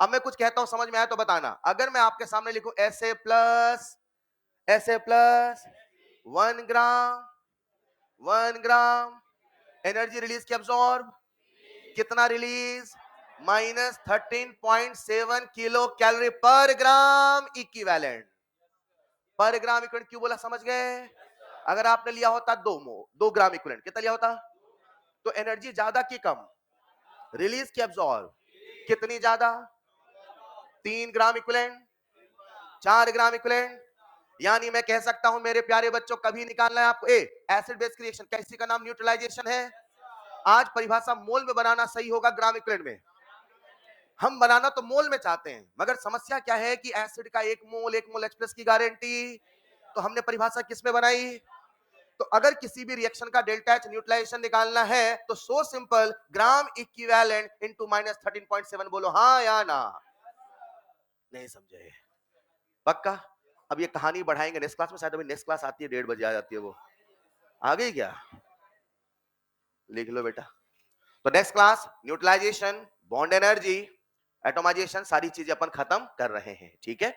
अब मैं कुछ कहता हूं समझ में आया तो बताना। अगर मैं आपके सामने लिखूं SA+, 1 ग्राम एनर्जी रिलीज की अब्सॉर्ब, कितना रिलीज, -13.7 किलो कैलोरी पर ग्राम इक्विवेलेंट। पर ग्राम इक्विवेलेंट क्यों बोला, समझ गए। अगर आपने लिया होता 2 ग्राम इक्विवेलेंट, कितना लिया होता, तो एनर्जी ज्यादा की कम, रिलीज की अब्सॉर्ब कितनी ज्यादा, 3 ग्राम इक्विवेलेंट, 4 ग्राम इक्विवेलेंट। यानी मैं कह सकता हूं मेरे प्यारे बच्चों, कभी निकालना है आपको एसिड बेस रिएक्शन, कैसी का नाम न्यूट्रलाइजेशन है। आज परिभाषा मोल में बनाना सही होगा, ग्राम इक्विवेलेंट में हम बनाना तो मोल में चाहते हैं, मगर समस्या क्या है कि एसिड का एक मोल H+ की गारंटी, तो हमने परिभाषा किस में बनाई। तो अगर किसी भी रिएक्शन का डेल्टा H न्यूट्रलाइजेशन निकालना है तो so simple, gram equivalent into -13.7, बोलो हाँ या ना। नहीं समझे, पक्का। अब ये कहानी बढ़ाएंगे नेक्स्ट क्लास में, शायद अभी नेक्स्ट क्लास आती है 1:30 बजे आ जाती है, वो आ गई क्या, लिख लो बेटा। तो next class neutralization, bond energy, atomization, सारी चीजें अपन खत्म कर रहे हैं, ठीक है।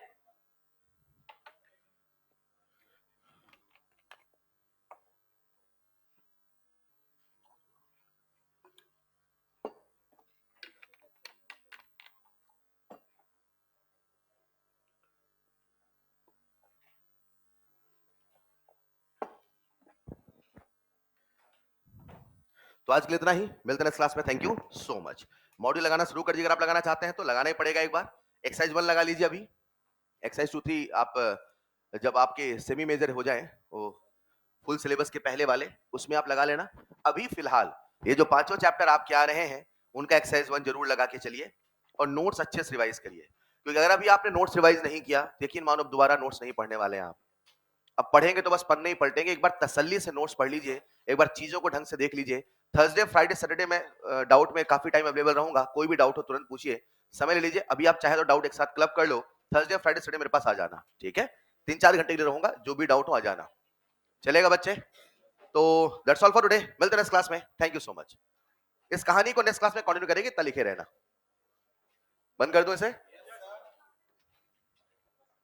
तो आज के लिए इतना ही, मिलते हैं नेक्स्ट क्लास में। Thank you so much. Module लगाना शुरू कर दीजिए, अगर आप लगाना चाहते हैं तो लगाना ही पड़ेगा। एक बार एक्सरसाइज 1 लगा लीजिए, अभी एक्सरसाइज 2, 3 आप जब आपके सेमी मेजर हो जाए, वो फुल सिलेबस के पहले वाले, उसमें आप लगा लेना। अभी फिलहाल ये जो 5 चैप्टर आपके आ रहे हैं उनका एक्सरसाइज 1 जरूर लगा के चलिए, और नोट्स अच्छे से रिवाइज करिए, क्योंकि अगर अभी आपने नोट्स रिवाइज नहीं किया, यकीन मानो दोबारा नोट्स नहीं पढ़ने वाले हैं आप। अब पढ़ेंगे तो बस पन्ने ही पलटेंगे। एक बार तसल्ली से नोट्स पढ़ लीजिए, एक बार चीजों को ढंग से देख लीजिए। थर्सडे फ्राइडे सैटरडे में डाउट में काफी टाइम अवेलेबल रहूंगा, कोई भी डाउट हो तुरंत पूछिए, समय ले लीजिए। अभी आप चाहे तो डाउट एक साथ क्लब कर लो, थर्सडे फ्राइडे सैटरडे मेरे पास आ जाना, ठीक है। 3-4 घंटे के लिए रहूंगा, जो भी डाउट हो आ जाना, चलेगा बच्चे। तो दैट्स ऑल फॉर टुडे, मिलते हैं नेक्स्ट क्लास में। Thank you so much. इस कहानी को नेक्स्ट क्लास में कंटिन्यू करेंगे, तब लिखे रहना। बंद कर दो इसे।